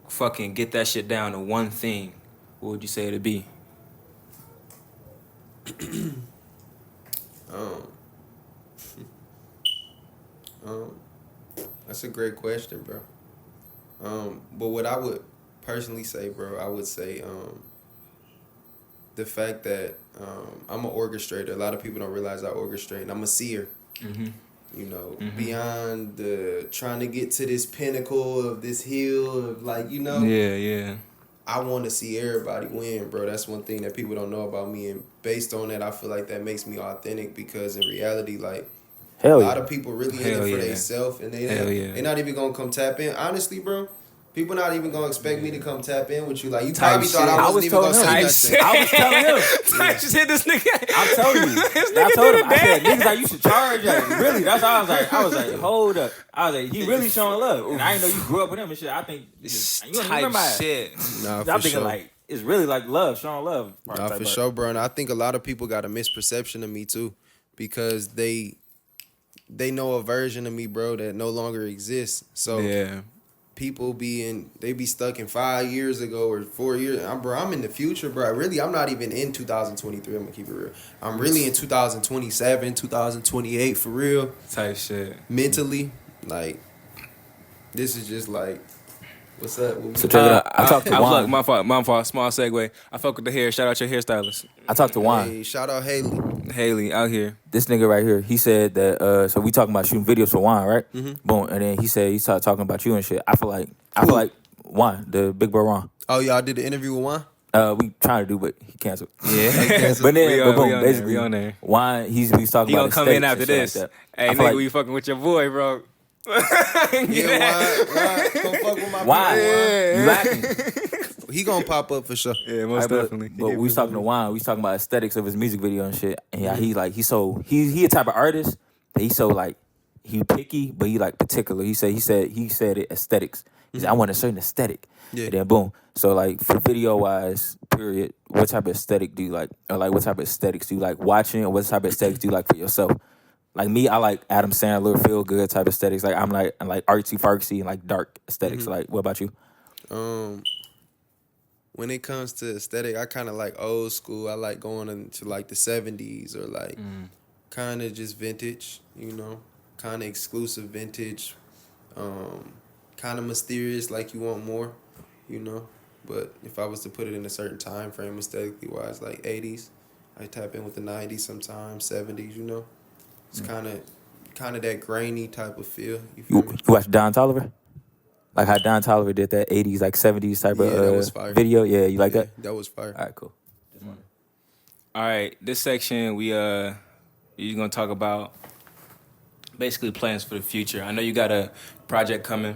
fucking get that shit down to one thing, what would you say it'd be? That's a great question, bro. But what I would personally say, bro, I would say the fact that I'm an orchestrator. A lot of people don't realize I orchestrate, and I'm a seer. Beyond the trying to get to this pinnacle of this hill of Yeah. I want to see everybody win, bro. That's one thing that people don't know about me, and based on that, I feel like that makes me authentic because in reality, like, Hell a yeah. lot of people really in it for themselves, and they're not even gonna come tap in. Honestly, bro, people not even gonna expect me to come tap in with you. Like, you probably thought I wasn't even gonna say nothing. I was telling him. Just hit this nigga. I'm telling you. I told him. I said, niggas like, you should charge that. Really, that's how I was like, hold up. I was like, he really showing love. And I didn't know you grew up with him and shit. I think you don't remember shit. Nah, I'm for thinking sure. like, it's really like love, showing love. Nah, for sure, bro. And I think a lot of people got a misperception of me too, because they know a version of me, bro, that no longer exists. So Yeah. people they be stuck in 5 years ago or 4 years. I'm in the future, bro. Really, I'm not even in 2023. I'm gonna keep it real. I'm really in 2027, 2028 for real. Type shit. Mentally, like, this is just like What's up? So check it out. I talked to Juan. Look, my fault. Small segue. I fuck with the hair. Shout out your hairstylist. I talked to Juan. Hey, shout out Haley. Haley out here. This nigga right here, he said that. So we talking about shooting videos for Juan, right? Mm-hmm. Boom, and then he said he started talking about you and shit. I feel like Juan, the big bro Juan. Oh, y'all did the interview with Juan? We trying to do, but he canceled. Yeah. But then, boom, we basically, on there. Juan, he's talking He about gonna come in aesthetics after and shit this. like that. Hey, I feel nigga, like- we fucking with your boy, bro. Yeah, why? Come fuck with my Why? boy, You lacking? Juan. He gonna pop up for sure. Yeah, most Right, definitely. But we was talking to Juan. We was talking about aesthetics of his music video and shit. And yeah, he a type of artist that he picky, but he like particular. He said it aesthetics. He said I want a certain aesthetic. Yeah. And then boom. So like for video wise, period. What type of aesthetic do you like? Or like what type of aesthetics do you like watching? Or what type of aesthetics do you like for yourself? Like me, I like Adam Sandler, feel good type aesthetics. Like I'm like artsy fartsy and like dark aesthetics. Like what about you? When it comes to aesthetic, I kind of like old school. I like going into like the 70s or like kind of just vintage, you know, kind of exclusive vintage, kind of mysterious, like you want more, you know. But if I was to put it in a certain time frame aesthetically wise, like 80s, I tap in with the 90s sometimes, 70s, you know. It's kind of that grainy type of feel. You feel me? You watch Don Toliver? Like how Don Toliver did that 80s, like 70s type that was of fire. video? Yeah, you like that? That was fire. All right, cool. All right, this section we're gonna talk about basically plans for the future. I know you got a project coming.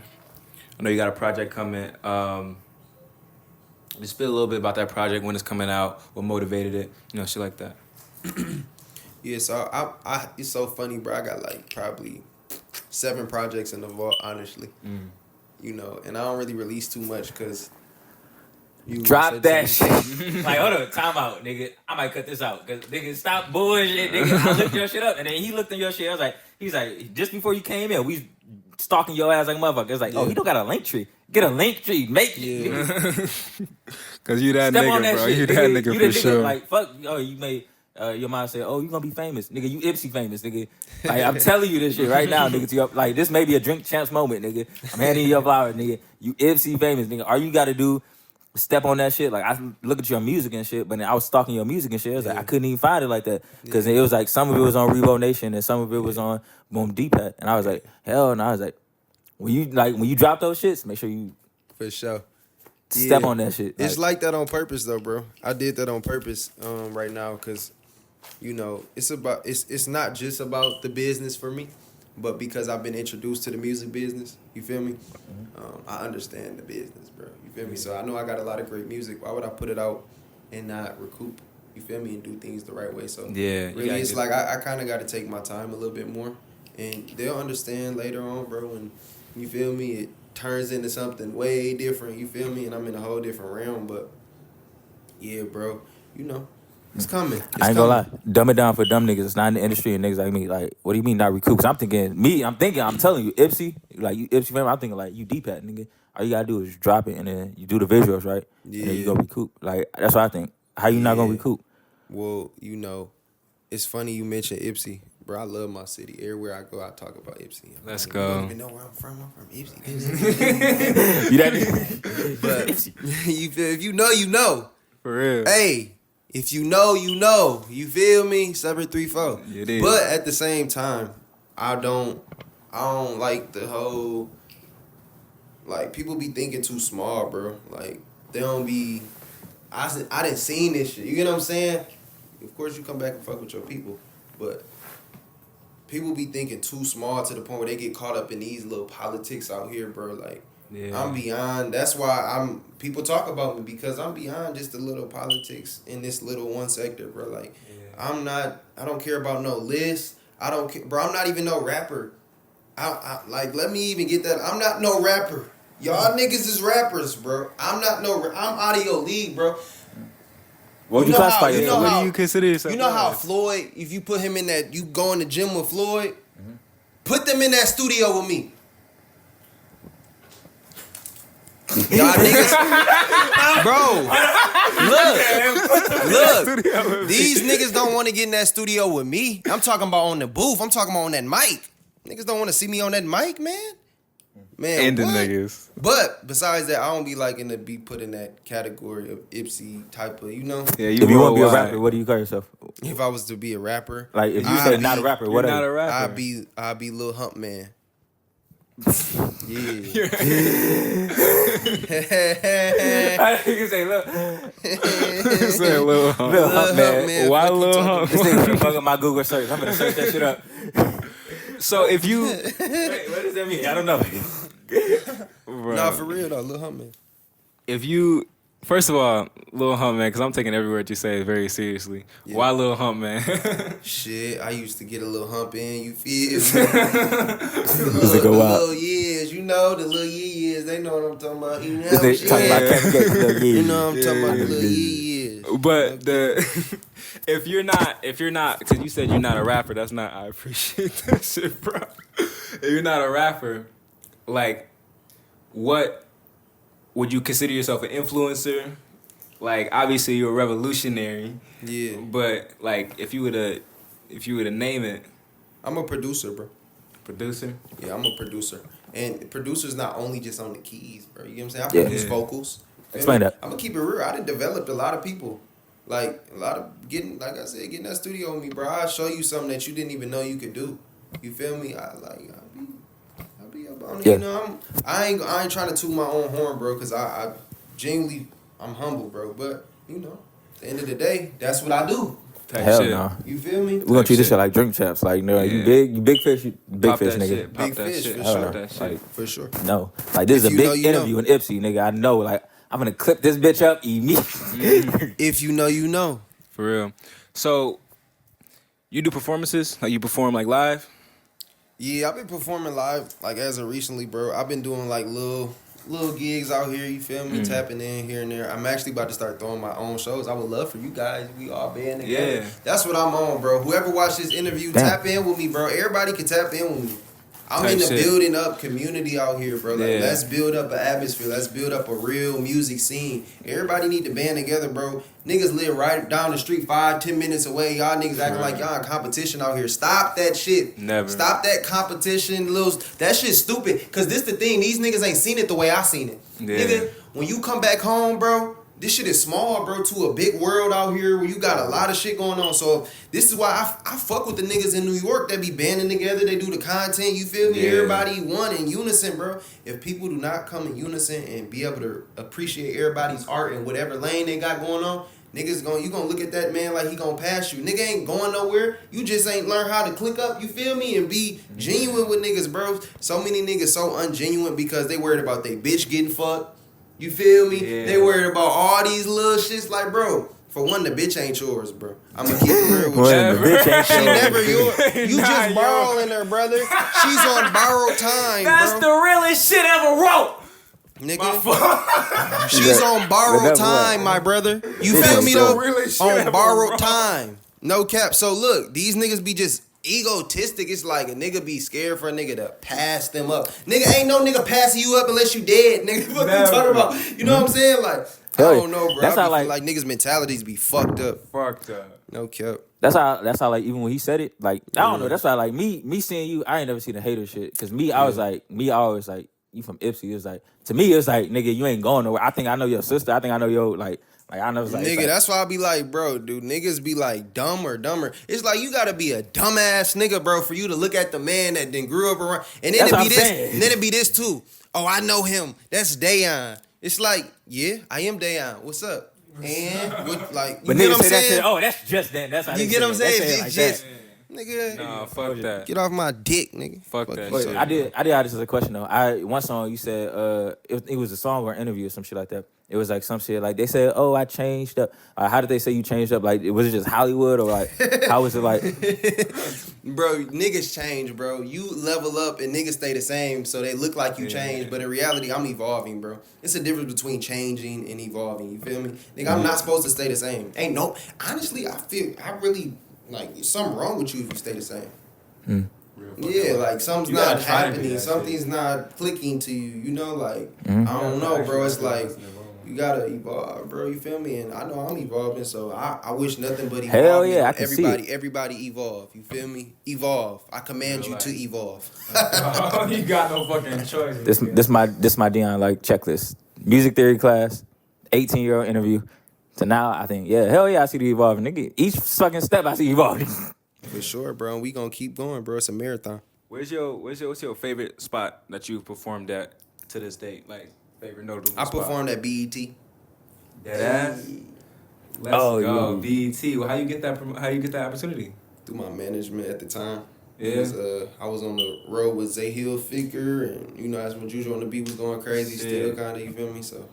Just spit a little bit about that project, when it's coming out, what motivated it, shit like that. Yeah, so I it's so funny, bro. I got like probably 7 projects in the vault, honestly. You know, and I don't really release too much because you Drop said that something. shit. Like, hold on, time out, nigga. I might cut this out. Cause nigga, stop bullshit, nigga. I looked your shit up and then he looked in your shit. He's like, just before you came in, we stalking your ass like a motherfucker. It's like, oh, he don't got a link tree. Get a link tree, make it. Nigga. Cause you that Step nigga, on that bro. shit. You that nigga. nigga You for the sure. nigga, like, fuck, you made your mom say, oh, you gonna be famous. Nigga, you Ipsy famous, nigga. Like, I'm telling you this shit right now, nigga. To your, like, this may be a drink champs moment, nigga. I'm handing you your flowers, nigga. You Ipsy famous, nigga. All you gotta do, step on that shit. Like, I look at your music and shit, but then I was stalking your music and shit. I was like, I couldn't even find it like that. Because it was like, some of it was on Revo Nation and some of it was on Boom D-Pat. And I was like, hell no. I was like, when you drop those shits, make sure you For sure. step on that shit. It's like that on purpose, though, bro. I did that on purpose right now because, you know, it's not just about the business for me, but because I've been introduced to the music business, you feel me? I understand the business, bro. You feel me? So I know I got a lot of great music. Why would I put it out and not recoup? You feel me? And do things the right way. So Yeah, really, it's like I kind of got to take my time a little bit more, and they'll understand later on, bro. When you feel me, it turns into something way different. You feel me? And I'm in a whole different realm. But yeah, bro, you know, it's coming. I ain't gonna lie. Dumb it down for dumb niggas. It's not in the industry and niggas like me. Like, what do you mean not recoup? 'Cause I'm telling you, Ipsy, like you Ipsy family, I'm thinking like you D-Pat, nigga. All you gotta do is drop it and then you do the visuals, right? Yeah. And then you go recoup. Like, that's what I think. How you not gonna recoup? Well, you know, it's funny you mentioned Ipsy. Bro, I love my city. Everywhere I go, I talk about Ipsy. Let's You go. don't even know where I'm from. I'm from Ipsy. You that nigga? But you feel, if you know, you know. For real. Hey, if you know, you know. You feel me? 734. It is. But at the same time, I don't like the whole, like, people be thinking too small, bro. Like, they don't be, I didn't seen this shit. You get what I'm saying? Of course, you come back and fuck with your people. But people be thinking too small to the point where they get caught up in these little politics out here, bro. Like, Yeah. I'm beyond. That's why people talk about me, because I'm beyond just the little politics in this little one sector, bro. Like, I don't care about no list. I don't care, bro. I'm not even no rapper. Like, let me even get that. I'm not no rapper. Y'all niggas is rappers, bro. I'm out of your league, bro. What would you classify you yourself? know What how- do you consider yourself? You know how as? Floyd, if you put him in that, you go in the gym with Floyd, put them in that studio with me. Y'all niggas, bro, look, these niggas don't want to get in that studio with me. I'm talking about on the booth. I'm talking about on that mic. Niggas don't want to see me on that mic, man. Man, and the what? niggas. But besides that, I don't be liking to be put in that category of Ipsy type of, Yeah, If you want to be a worldwide. rapper, what do you call yourself? If I was to be a rapper, Like if you I'd said not a be- rapper, You're what not are a rapper. I'd be Lil Hump Man. Yeah. You say, look. Say Lil Hump. Lil Hump Man. Why fuck you Lil talking Hump? This nigga finna fuck up my Google search. I'm gonna search that shit up. So if you, Wait, what does that mean? I don't know. bro, Nah, for real though, Lil Hump Man. if you, first of all, Lil Hump Man, because I'm taking every word you say very seriously. Yeah. Why Lil Hump Man? Shit, I used to get a little hump in, you feel me? This nigga the wild. little years, you know, the little years, they know what I'm talking about. You know This what I'm nigga talking about saying? Kevin Gates. Look, You know what I'm talking about, Yeah. the little years. But the if you're not, because you said you're not a rapper, that's not. I appreciate that shit, bro. If you're not a rapper, like, what would you consider yourself an influencer? Like, obviously you're a revolutionary, Yeah, but like, if you were to name it, I'm a producer, bro. producer. Yeah, I'm a producer. And producers not only just on the keys, bro. You get what I'm saying? I Yeah. produce Yeah. vocals. Explain that. I'm gonna keep it real. I done developed a lot of people. Like a lot of getting that studio with me, bro. I'll show you something that you didn't even know you could do. You feel me? I'll be up on it. Yeah. You know, I ain't trying to toot my own horn, bro, because I genuinely I'm humble, bro. But you know, at the end of the day, that's what I do. Type Hell shit. no. You feel me? We're gonna treat this shit. shit like drink champs. Like, no, Yeah. you big fish, you big Pop fish, that nigga. shit. Pop Big that fish, shit. for Pop sure. that shit. Like, For sure. No, like this is If a you big know, you interview in Ipsy, nigga. I know, like I'm gonna clip this bitch up immediately. If you know, you know. For real. So, you do performances? Like, you perform like live? Yeah, I've been performing live like as of recently, bro. I've been doing like little gigs out here, you feel me? Tapping in here and there. I'm actually about to start throwing my own shows. I would love for you guys. We all band together. Yeah. That's what I'm on, bro. Whoever watched this interview, Damn. tap in with me, bro. Everybody can tap in with me. I'm Type in the shit. building up community out here, bro. Like, Yeah. let's build up an atmosphere. Let's build up a real music scene. Everybody need to band together, bro. Niggas live right down the street 5-10 minutes away. Y'all niggas acting like y'all in competition out here. Stop that shit. Never. Stop that competition, that shit's stupid. Cause this the thing, these niggas ain't seen it the way I seen it. Yeah. Nigga, when you come back home, bro, this shit is small, bro, to a big world out here where you got a lot of shit going on. So this is why I fuck with the niggas in New York that be banding together. They do the content, you feel me? Yeah. Everybody one in unison, bro. If people do not come in unison and be able to appreciate everybody's art in whatever lane they got going on, niggas you gonna look at that man like he gonna pass you. Nigga ain't going nowhere. You just ain't learn how to click up, you feel me? And be genuine with niggas, bro. So many niggas so ungenuine because they worried about they bitch getting fucked. You feel me? Yeah. They worried about all these little shits. Like, bro, for one, the bitch ain't yours, bro. I'm gonna keep it real with you. Well, the bitch ain't She showing. never yours. You Nah, just yo. borrowing her, brother. She's on borrowed time, That's bro. the realest shit ever wrote! Nigga, she's Yeah. on But borrowed that's time, what- my brother. You This feel is me the though? realest shit ever On borrowed wrote. time. No cap. So look, these niggas be just egotistic. It's like a nigga be scared for a nigga to pass them up. Nigga, ain't no nigga passing you up unless you dead. Nigga, what you Never. talking about? You know what I'm saying? Like, Hell I yeah. don't know, bro. That's I how, be feel like- like niggas' mentalities be fucked up. Fucked up. No cap. That's how like even when he said it, like I don't know. That's why like me seeing you, I ain't never seen a hater shit. Cause I was like I always like you from Ipsy. It was like to me, it was like nigga, you ain't going nowhere. I think I know your sister. I think I know your like I know. It's like, Nigga, it's like, that's why I be like, bro, dude, niggas be like dumb or dumber. It's like you gotta be a dumbass nigga, bro, for you to look at the man that then grew up around. And then That's it what be I'm this, saying. and then it be this too. Oh, I know him. That's Dayon. It's like, yeah, I am Dayon. What's up? And what, like, you but get niggas what I'm say that saying? shit. Oh, that's just then. That's how You they get say what I'm it. They saying? say it It's like just, that. nigga, Nah, fuck that. get off my dick, nigga. Fuck that Wait, shit. I did ask this as a question though. One song you said it was a song or an interview or some shit like that. It was like some shit like they said, "Oh, I changed up." How did they say you changed up? Like, was it just Hollywood or like how was it like? Bro, niggas change, bro. You level up and niggas stay the same, so they look like you changed. But in reality, I'm evolving, bro. It's a difference between changing and evolving. You feel me? Nigga, I'm not supposed to stay the same. Ain't no. Honestly, I really like something wrong with you if you stay the same. Yeah, like something's You gotta not try to do happening. that Something's not clicking to you. You know, like Mhm. I don't know, bro. It's like You gotta evolve, bro. You feel me? And I know I'm evolving, so I wish nothing but evolve. Hell yeah, I can see it. Everybody evolve. You feel me? Evolve. I command you to evolve. You got no fucking choice. This my Dion like checklist. Music theory class, 18-year-old interview. So now I think, yeah, hell yeah, I see the evolving. Nigga, each fucking step I see evolving. For sure, bro. We gonna keep going, bro. It's a marathon. What's your favorite spot that you've performed at to this date? Like favorite notable I spot? performed at BET. Let's go. BET. Well, how you get that opportunity? Through my management at the time. Yeah. Because, I was on the road with Zay Hill Figure, and you know, that's when Juju on the beat was going crazy, still kind of, you feel me? So,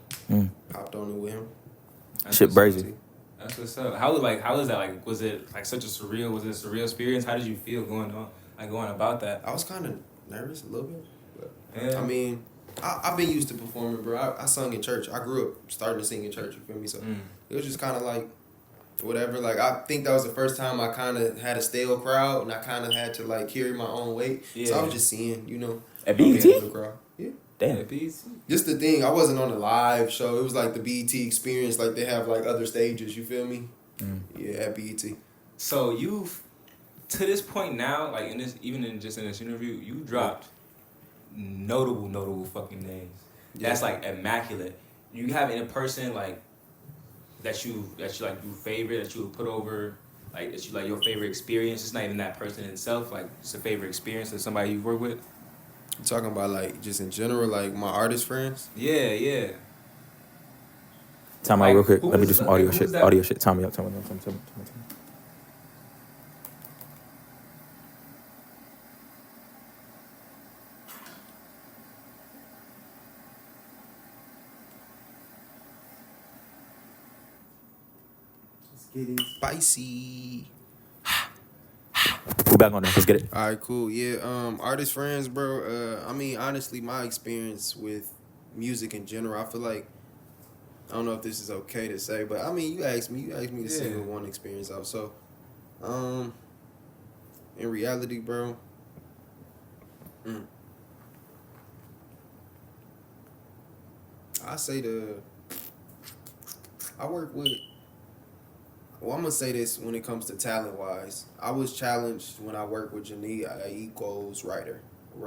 hopped on it with him. Shit crazy. That's what's up. How was that? Like, was it like such a surreal experience? How did you feel going about that? I was kind of nervous a little bit, but Yeah. I mean, I've been used to performing, bro. I sung in church. I grew up starting to sing in church, you feel me? So, it was just kind of like, whatever. Like, I think that was the first time I kind of had a stale crowd, and I kind of had to, like, carry my own weight. Yeah. So I was just seeing, you know. At BET? The crowd. Yeah. Damn. At BET? Just the thing, I wasn't on a live show. It was like the BET experience. Like, they have, like, other stages, you feel me? Yeah, at BET. So you've, to this point now, like in this interview, you dropped notable fucking names. Yeah. That's like immaculate. You have in a person like that you like do favorite, that you would put over, like that you like your favorite experience. It's not even that person itself, like it's a favorite experience of somebody you work with. You talking about like just in general, like my artist friends? Yeah. Time out real quick. Let me do some audio shit. Audio shit. Time me up. It's getting spicy. We back on that. Let's get it. All right, cool. Yeah, artist friends, bro. I mean, honestly, my experience with music in general, I feel like, I don't know if this is okay to say, but I mean, you asked me to single one experience out. So, in reality, bro, I say I work with. Well, I'm gonna say this when it comes to talent wise. I was challenged when I worked with Janae Eco's writer. I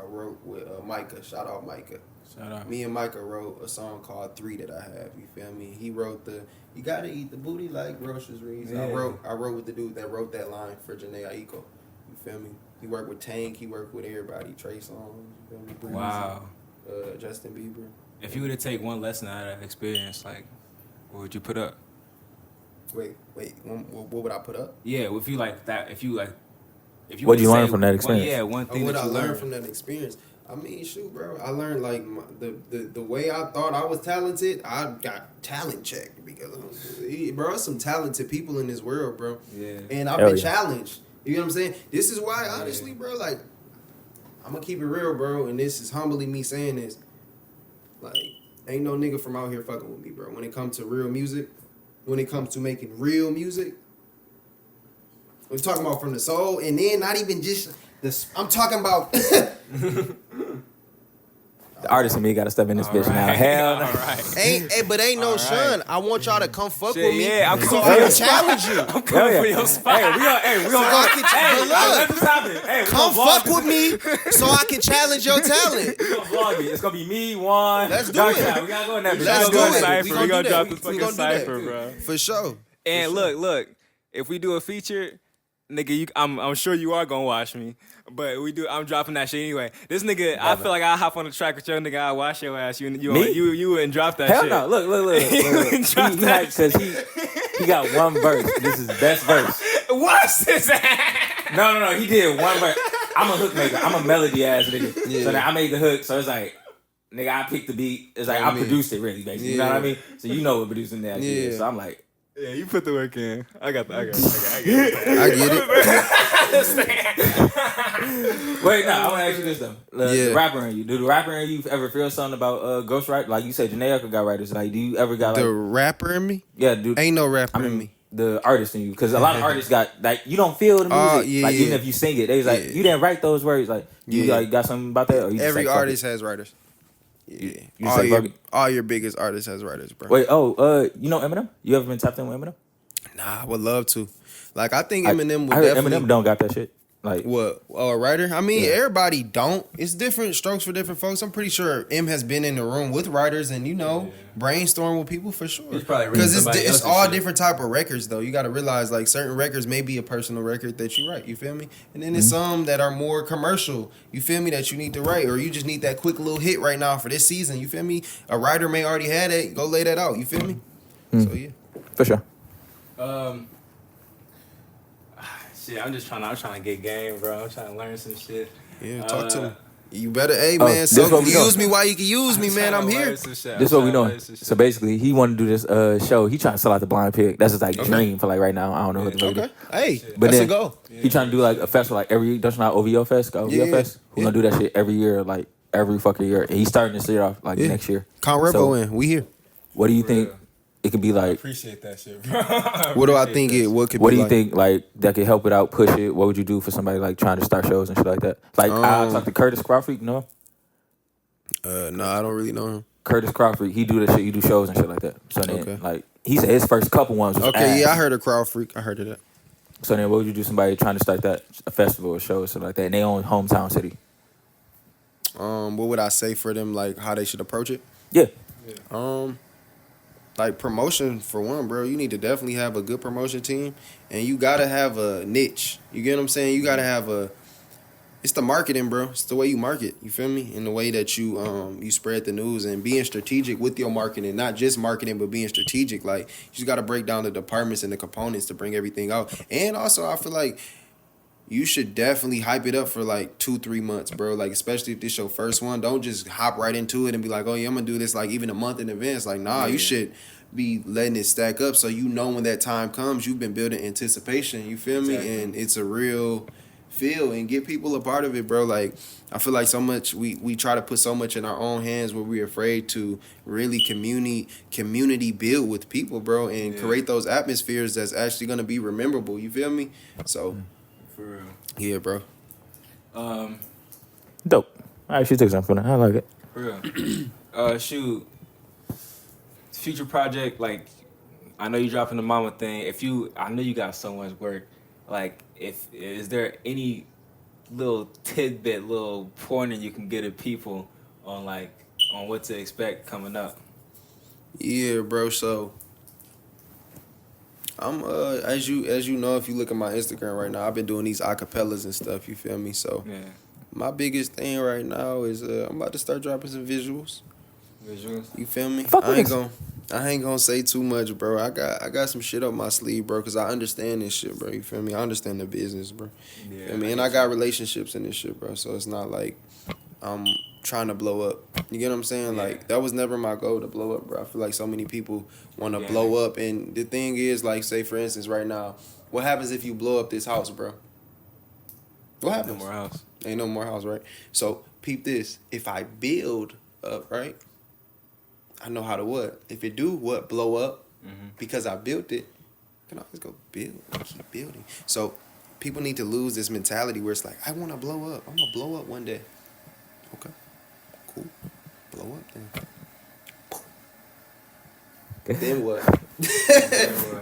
wrote with Micah. Shout out Micah. Shout out. Me and Micah wrote a song called 3 that I have. You feel me? He wrote you gotta eat the booty like groceries. Yeah. I wrote with the dude that wrote that line for Janae Eco. You feel me? He worked with Tank. He worked with everybody. Trey Songz. You feel me? Breezy, wow. Justin Bieber. If you were to take one lesson out of that experience, like, what would you put up? Wait. What would I put up? Yeah, if you like that, if you what did you learn from that experience? One thing. What I learned from that experience. I mean, shoot, bro. I learned like the way I thought I was talented. I got talent checked because, bro, there's some talented people in this world, bro. Yeah. And I've been challenged. You know what I'm saying? This is why, honestly, bro. Like, I'm gonna keep it real, bro. And this is humbly me saying this. Like, ain't no nigga from out here fucking with me, bro. When it comes to real music, when it comes to making real music, we're talking about from the soul, and then not even just this. I'm talking about. The artist in me got to step in this bitch now. Hell no. But ain't no shun. I want y'all to come fuck with me. Yeah, I'm so I can challenge you. I'm coming for your spot. We gonna come fuck with me so I can challenge your talent. We gonna vlog it. It's gonna be me, Juan. Let's do it. We gotta go in that bitch. Let's do it. We gonna drop the fucking cipher, bro. For sure. And look, if we do a feature, nigga, I'm sure you are gonna watch me, but I'm dropping that shit anyway. This nigga, I feel like I'll hop on the track with your nigga. I'll watch your ass. You wouldn't drop that shit. Hell no. Look. Because he got one verse. This is the best verse. What's this? No. He did one verse. I'm a hook maker. I'm a melody ass nigga. Yeah. So now I made the hook. So it's like, nigga, I picked the beat. It's like I produced it really, basically. You know what I mean? So you know what producing that is. So I'm like, yeah, you put the work in. I get it. I get it. Wait, no, I want to ask you this though. The rapper in you. Do the rapper in you ever feel something about ghostwriter? Like you said, Janae got writers. Like, do you ever got like the rapper in me? Yeah, dude. Ain't no rapper in me. The artist in you, because a lot of artists got like you don't feel the music. Even if you sing it, they was like you didn't write those words. Like you like got something about that. Or you every just, like, artist has writers. Yeah. You just like fuck it? All your biggest artists has writers, bro. Wait, you know Eminem? You ever been tapped in with Eminem? Nah, I would love to. Like, I think I Eminem would heard definitely. Eminem don't got that shit. Like, What? Oh, a writer? I mean, Yeah. everybody don't. It's different strokes for different folks. I'm pretty sure M has been in the room with writers and, brainstorm with people for sure. He's probably reading Because somebody it's else's all shit. different type of records, though. You got to realize, like, certain records may be a personal record that you write. You feel me? And then there's some that are more commercial. You feel me? That you need to write. Or you just need that quick little hit right now for this season. You feel me? A writer may already have it. Go lay that out. You feel me? So, yeah. for sure. Shit, I'm trying to get game, bro. I'm trying to learn some shit. Yeah, talk to me. You better, hey, man. this So what we use doing. me while you can use me, man. I'm here. This is what we doing. So basically, he want to do this show. He trying to sell out the Blind Pig. That's his like dream for like right now. I don't know what the Okay. Hey, But that's then a go. he trying to do like a festival like every. Don't you know OVO Fest? OVO Yeah. Fest. We're gonna do that shit every year, like every fucking year. And he's starting this year off like next year. Count Repo So, in. We here. What do you think it could be like? Appreciate that shit, bro. What do I think it? What could? What be do you like? think like that could help it out, push it? What would you do for somebody like trying to start shows and shit like that? Like I talked to Curtis Crawford, you know? No, I don't really know him. Curtis Crawford, he do that shit. You do shows and shit like that. So then, Okay. like he said, his first couple ones was Okay, ass. yeah, I heard of Crowd Freak. I heard of that. So then, what would you do? Somebody trying to start that a festival or show or something like that in their own hometown city? What would I say for them? Like how they should approach it? Yeah, Like promotion for one, bro. You need to definitely have a good promotion team, and you gotta have a niche. You get what I'm saying? You gotta have a. It's the marketing, bro. It's the way you market. You feel me? In the way that you you spread the news and being strategic with your marketing, not just marketing, but being strategic. Like you just gotta break down the departments and the components to bring everything out. And also, I feel like you should definitely hype it up for like 2-3 months, bro. Like especially if this your first one, don't just hop right into it and be like, oh yeah, I'm gonna do this like even a month in advance. Like nah, you should be letting it stack up so you know when that time comes, you've been building anticipation. You feel me? Exactly. And it's a real feel and get people a part of it, bro. Like I feel like so much we try to put so much in our own hands where we're afraid to really community build with people, bro, and create those atmospheres that's actually gonna be rememberable. You feel me? So For real. yeah, bro. dope. I actually took something from that. I like it. For real. Shoot. Future project, like, I know you dropping the mama thing. I know you got so much work. Like, is there any little tidbit, little pointer you can get at people on what to expect coming up? Yeah, bro. So I'm as you know, if you look at my Instagram right now, I've been doing these acapellas and stuff. You feel me? So Yeah. my biggest thing right now is I'm about to start dropping some visuals. Visuals? You feel me? Fuck with I ain't gonna say too much, bro. I got some shit up my sleeve, bro, because I understand this shit, bro. You feel me? I understand the business, bro. Yeah. Feel me? And I got relationships in this shit, bro. So it's not like I'm trying to blow up. You get what I'm saying? Yeah. Like that was never my goal to blow up, bro. I feel like so many people want to Yeah. blow up, and the thing is, like, say for instance, right now, what happens if you blow up this house, bro? What happens? No more house. Ain't no more house, right? So peep this. If I build up, right? I know how to what? If it do what? Blow up. Because I built it, I can always go build and keep building. So people need to lose this mentality where it's like, I want to blow up. I'm going to blow up one day. Okay. Cool. Blow up then. Then what?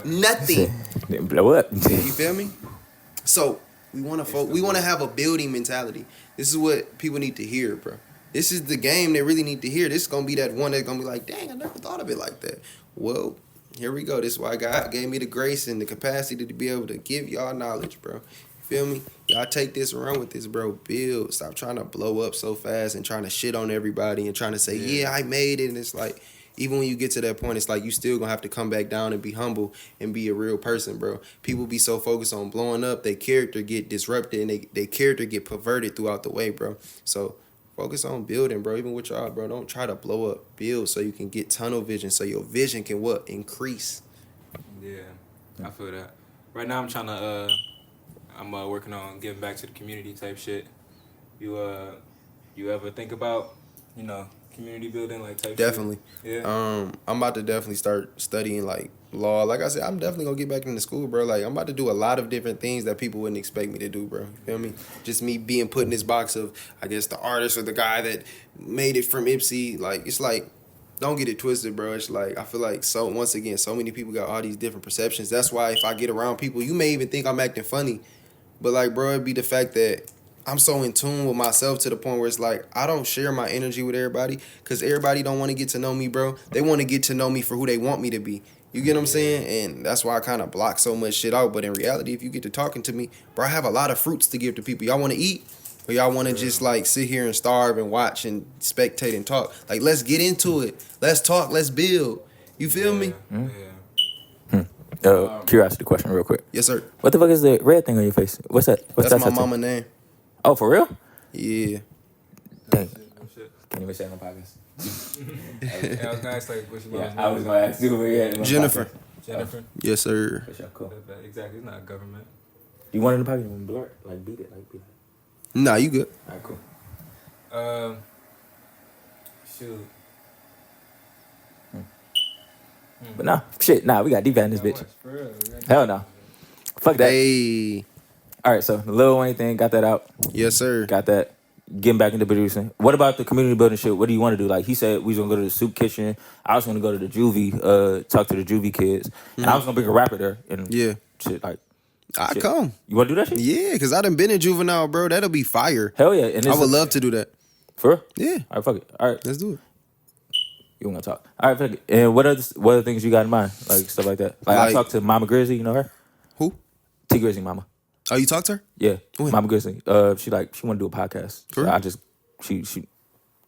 Nothing. Then blow up. You feel me? So we want to have a building mentality. This is what people need to hear, bro. This is the game they really need to hear. This is gonna be that one that's gonna be like, dang, I never thought of it like that. Well, here we go. This is why God gave me the grace and the capacity to be able to give y'all knowledge, bro. Feel me? Y'all take this and run with this, bro. Build. Stop trying to blow up so fast and trying to shit on everybody and trying to say, yeah, I made it. And it's like, even when you get to that point, it's like you still gonna have to come back down and be humble and be a real person, bro. People be so focused on blowing up, their character get disrupted and their character get perverted throughout the way, bro. So focus on building, bro. Even with y'all, bro. Don't try to blow up. Build so you can get tunnel vision, so your vision can what? Increase. Yeah, I feel that. Right now, I'm working on giving back to the community type shit. You ever think about, community building like type Definitely. shit? Yeah. I'm about to definitely start studying like law. Like I said, I'm definitely gonna get back into school, bro. Like I'm about to do a lot of different things that people wouldn't expect me to do, bro. You feel me? Just me being put in this box of, I guess, the artist or the guy that made it from Ipsy. Like it's like, don't get it twisted, bro. It's like I feel like once again, so many people got all these different perceptions. That's why if I get around people, you may even think I'm acting funny, but like, bro, it'd be the fact that I'm so in tune with myself to the point where it's like I don't share my energy with everybody because everybody don't want to get to know me, bro. They want to get to know me for who they want me to be. You get what I'm saying? And that's why I kind of block so much shit out. But in reality, if you get to talking to me, bro, I have a lot of fruits to give to people. Y'all want to eat? Or y'all want to just like sit here and starve and watch and spectate and talk? Like, let's get into it. Let's talk. Let's build. You feel me? Curiosity question, real quick. Yes, sir. What the fuck is the red thing on your face? What's that? What's That's that? my mama name. Oh, for real? Yeah. Dang. Can't even say it on podcast. I was gonna ask like what's your mom's I was gonna ask you. Yeah, Jennifer. Jennifer. Yes, sir. For sure, cool. Exactly. It's not government. You want it in the pocket? You want to blur it? Like beat it? Nah, you good. All right, cool. Shoot. But nah, shit, we got deep in this bitch. For real. Hell no. Fuck that. Hey. All right, so the Lil Wayne thing, got that out. Yes, sir. Got that. Getting back into producing. What about the community building shit? What do you want to do? Like he said, we was gonna go to the soup kitchen. I was gonna go to the juvie, talk to the juvie kids, and I was gonna bring a rapper there and shit like. I shit. come. You want to do that shit? Yeah, because I done been in juvenile, bro. That'll be fire. Hell yeah! And I would love to do that. For real? Yeah. All right, fuck it. All right, Let's do it. you want to talk? All right, fuck it. And what other things you got in mind? Like stuff like that. Like I talked to Mama Grizzly. You know her? Who? T Grizzly Mama. Oh, you talked to her? Yeah, When? Mama Grizzly. She want to do a podcast. For So real? I just she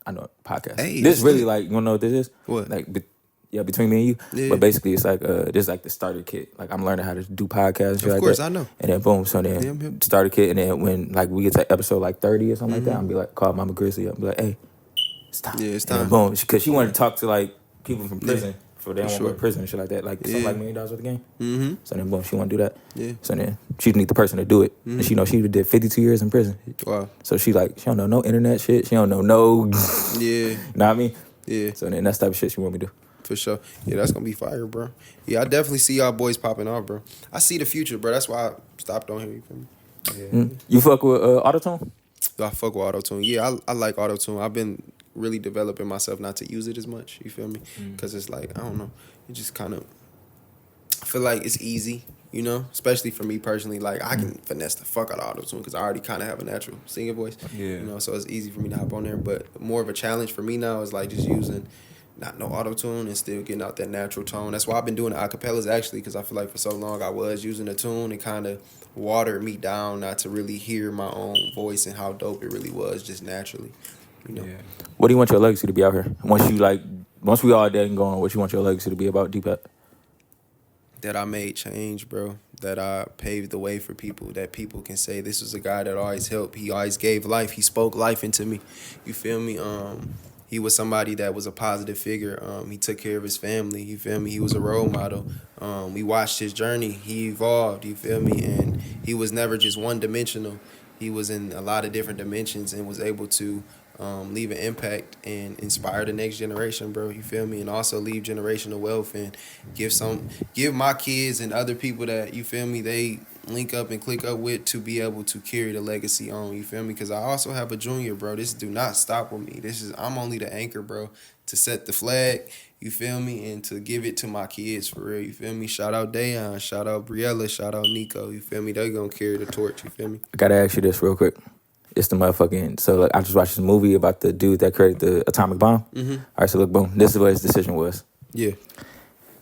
I know a podcast. Hey, this that's really lit. like you wanna know what this is? What? Like between me and you. Yeah. But basically it's like this is like the starter kit. Like I'm learning how to do podcasts and shit Of like course, that. I know. And then boom, so then Yep. starter kit, and then when like we get to episode like 30 or something like that, I'm be like call Mama Grizzly up and be like, hey, it's time. Yeah, it's And then time. boom, because she wanted to talk to like people from prison. For they don't want to go sure. to prison and shit like that. Like something Yeah. like $1 million worth of game. Mm-hmm. So then boom, she want to do that. Yeah. So then she need the person to do it. And she know she did 52 years in prison. Wow. So she don't know no internet shit. She don't know no, Yeah. you know what I mean? Yeah. So then that's the type of shit she want me to do. For sure. Yeah, that's gonna be fire, bro. Yeah, I definitely see y'all boys popping off, bro. I see the future, bro. That's why I stopped on here. You feel me? You fuck with autotune? I fuck with auto-tune. Yeah, I like auto-tune. I've been really developing myself not to use it as much. You feel me? Because it's like, I don't know. It just kind of, I feel like it's easy, you know? Especially for me personally. Like, I can finesse the fuck out of auto-tune because I already kind of have a natural singing voice. Yeah. You know, so it's easy for me to hop on there. But more of a challenge for me now is like just using not no auto-tune and still getting out that natural tone. That's why I've been doing the acapellas actually, because I feel like for so long I was using a tune and kind of watered me down not to really hear my own voice and how dope it really was just naturally, you know. Yeah. What do you want your legacy to be out here? Once we all dead and gone, what you want your legacy to be about, Deepak? That I made change, bro. That I paved the way for people. That people can say this was a guy that always helped. He always gave life. He spoke life into me. You feel me? He was somebody that was a positive figure. He took care of his family. You feel me? He was a role model. We watched his journey. He evolved. You feel me? And he was never just one dimensional. He was in a lot of different dimensions and was able to leave an impact and inspire the next generation, bro. You feel me? And also leave generational wealth and give my kids and other people that, you feel me, they link up and click up with to be able to carry the legacy on. You feel me? Because I also have a junior, bro. This do not stop with me. I'm only the anchor, bro, to set the flag. You feel me? And to give it to my kids for real. You feel me? Shout out Dayon. Shout out Briella. Shout out Nico. You feel me? They gonna carry the torch. You feel me? I gotta ask you this real quick. It's the motherfucking. So like, I just watched this movie about the dude that created the atomic bomb. Mm-hmm. All right, so look, boom. This is what his decision was. Yeah.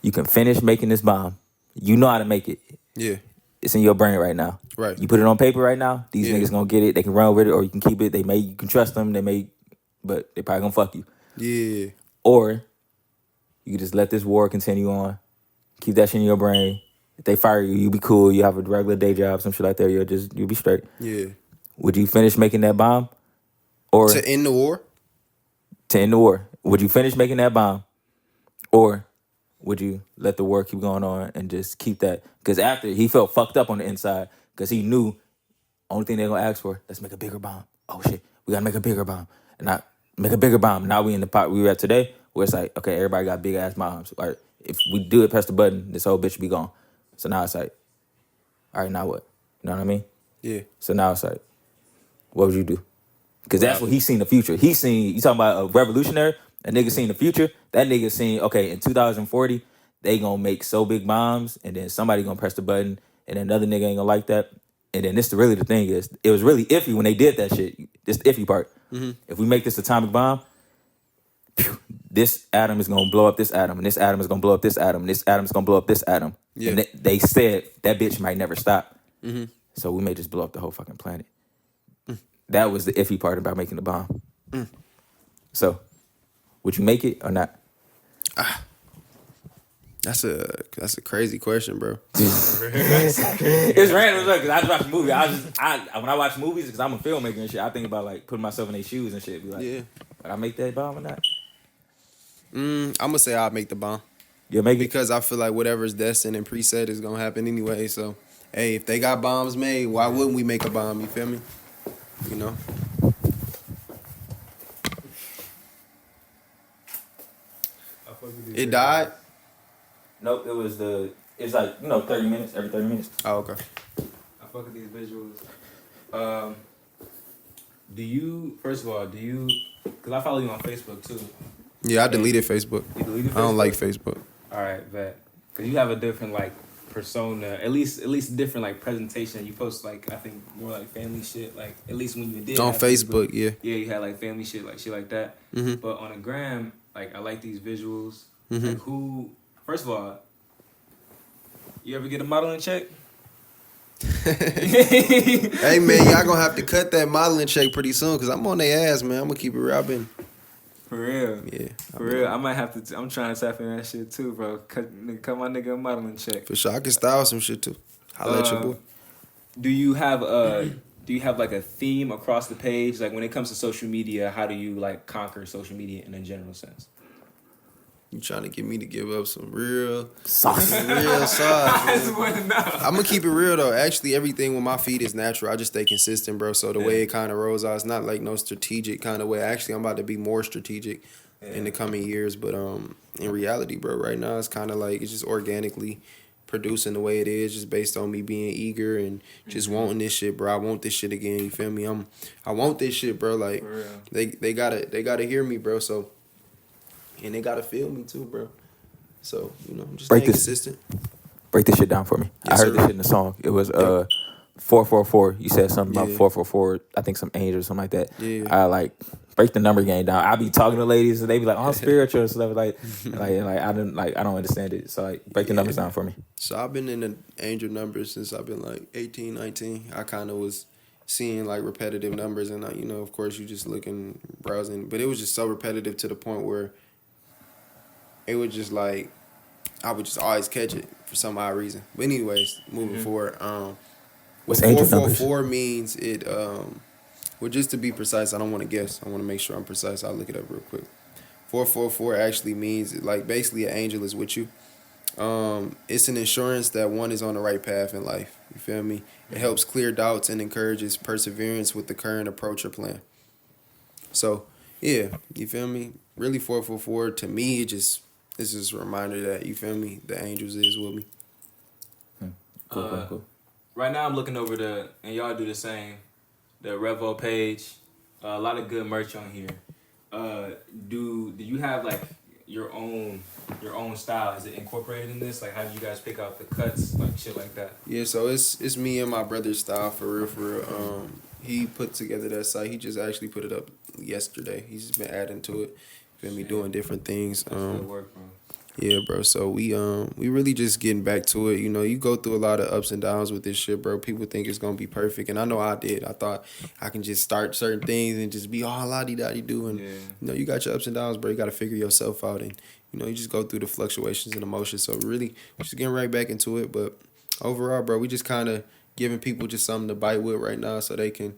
You can finish making this bomb. You know how to make it. Yeah. It's in your brain right now. Right. You put it on paper right now. These Yeah. niggas gonna get it. They can run with it, or you can keep it. You can trust them. But they probably gonna fuck you. Yeah. Or you can just let this war continue on. Keep that shit in your brain. If they fire you, you be cool. You have a regular day job, some shit like that. You'll be straight. Yeah. Would you finish making that bomb? Or To end the war? to end the war? Would you finish making that bomb? Or would you let the war keep going on and just keep that? Because after, he felt fucked up on the inside because he knew only thing they're going to ask for, let's make a bigger bomb. Oh, shit. We got to make a bigger bomb. And not make a bigger bomb. Now we in the pot we were at today where it's like, okay, everybody got big-ass bombs. Like, if we do it, press the button, this whole bitch be gone. So now it's like, all right, now what? You know what I mean? Yeah. So now it's like, what would you do? Because that's what he's seen the future. He's seen, you talking about a revolutionary, a nigga seen the future. That nigga seen, okay, in 2040, they gonna make so big bombs, and then somebody gonna press the button, and then another nigga ain't gonna like that. And then really the thing is, it was really iffy when they did that shit. This the iffy part. If we make this atomic bomb, this atom is gonna blow up this atom, and this atom is gonna blow up this atom, and this atom is gonna blow up this atom. Yeah. And they said that bitch might never stop. So we may just blow up the whole fucking planet. That was the iffy part about making the bomb. So, would you make it or not? That's a crazy question, bro. It's random because I just watch a movie. When I watch movies, because I'm a filmmaker and shit, I think about like putting myself in their shoes and shit. Be like, Yeah. would I make that bomb or not? I'm gonna say I'll make the bomb. You'll make it? Because I feel like whatever's destined and preset is gonna happen anyway. So, hey, if they got bombs made, why wouldn't we make a bomb? You feel me? You know. It died. Nope, it's like, 30 minutes, every 30 minutes. Oh, okay. I fuck with these visuals. First of all, because I follow you on Facebook too. Yeah, I deleted Facebook. You deleted Facebook? I don't like Facebook. All right, bet. Because you have a different, like, persona, at least different, like, presentation. You post, like, I think more like family shit, like, at least when you did On have Facebook, yeah. Yeah, you had, like, family shit like that. Mm-hmm. But on a gram, like, I like these visuals. Mm-hmm. Like, first of all, you ever get a modeling check? Hey, man, y'all gonna have to cut that modeling check pretty soon because I'm on their ass, man. I'm gonna keep it real. I've been... For real. Yeah. For real. I might have to, I'm trying to tap in that shit too, bro. Cut my nigga a modeling check. For sure. I can style some shit too. Holla at your boy. Do you have like a theme across the page? Like when it comes to social media, how do you like conquer social media in a general sense? You trying to get me to give up some real Sauce. real sauce. I just want to know. I'm gonna keep it real though. Actually, everything with my feed is natural. I just stay consistent, bro. So the way it kind of rolls out, it's not like no strategic kind of way. Actually, I'm about to be more strategic in the coming years. But in reality, bro, right now it's kind of like it's just organically producing the way it is, just based on me being eager and just wanting this shit, bro. I want this shit again. You feel me? I want this shit, bro. Like For real. they gotta hear me, bro. So. And they gotta feel me too, bro. So, I'm just staying consistent. Break this shit down for me. Yes, I heard sir. this shit in the song. It was 444. You said something about 444. I think some angel or something like that. Yeah. I like break the number game down. I be talking to ladies and they be like, "Oh, I'm spiritual," and stuff like I don't understand it. So like break the numbers down for me. So I've been in the angel numbers since I've been like 18, 19. I kind of was seeing like repetitive numbers, and of course you just looking, browsing, but it was just so repetitive to the point where it was just like I would just always catch it for some odd reason. But anyways, moving forward, What's what angel numbers? 444 means, it well, just to be precise, I don't want to guess. I want to make sure I'm precise. I'll look it up real quick. 444 actually means like basically an angel is with you. It's an assurance that one is on the right path in life. You feel me? It helps clear doubts and encourages perseverance with the current approach or plan. So yeah, you feel me? Really, 444 to me, it's just a reminder that, you feel me, the angels is with me. Cool. Right now I'm looking over and y'all do the same, the Revo page. A lot of good merch on here. Do you have like your own style? Is it incorporated in this? Like how do you guys pick out the cuts, like shit like that? Yeah, so it's me and my brother's style for real. He put together that site. He just actually put it up yesterday. He's just been adding to it. Feel me, doing different things. That's good work, bro. Yeah, bro. So we really just getting back to it. You go through a lot of ups and downs with this shit, bro. People think it's gonna be perfect, and I know I did. I thought I can just start certain things and just be all la-di-da-di-do, and you got your ups and downs, bro. You got to figure yourself out, and you just go through the fluctuations and emotions. So really, we're just getting right back into it. But overall, bro, we just kind of giving people just something to bite with right now, so they can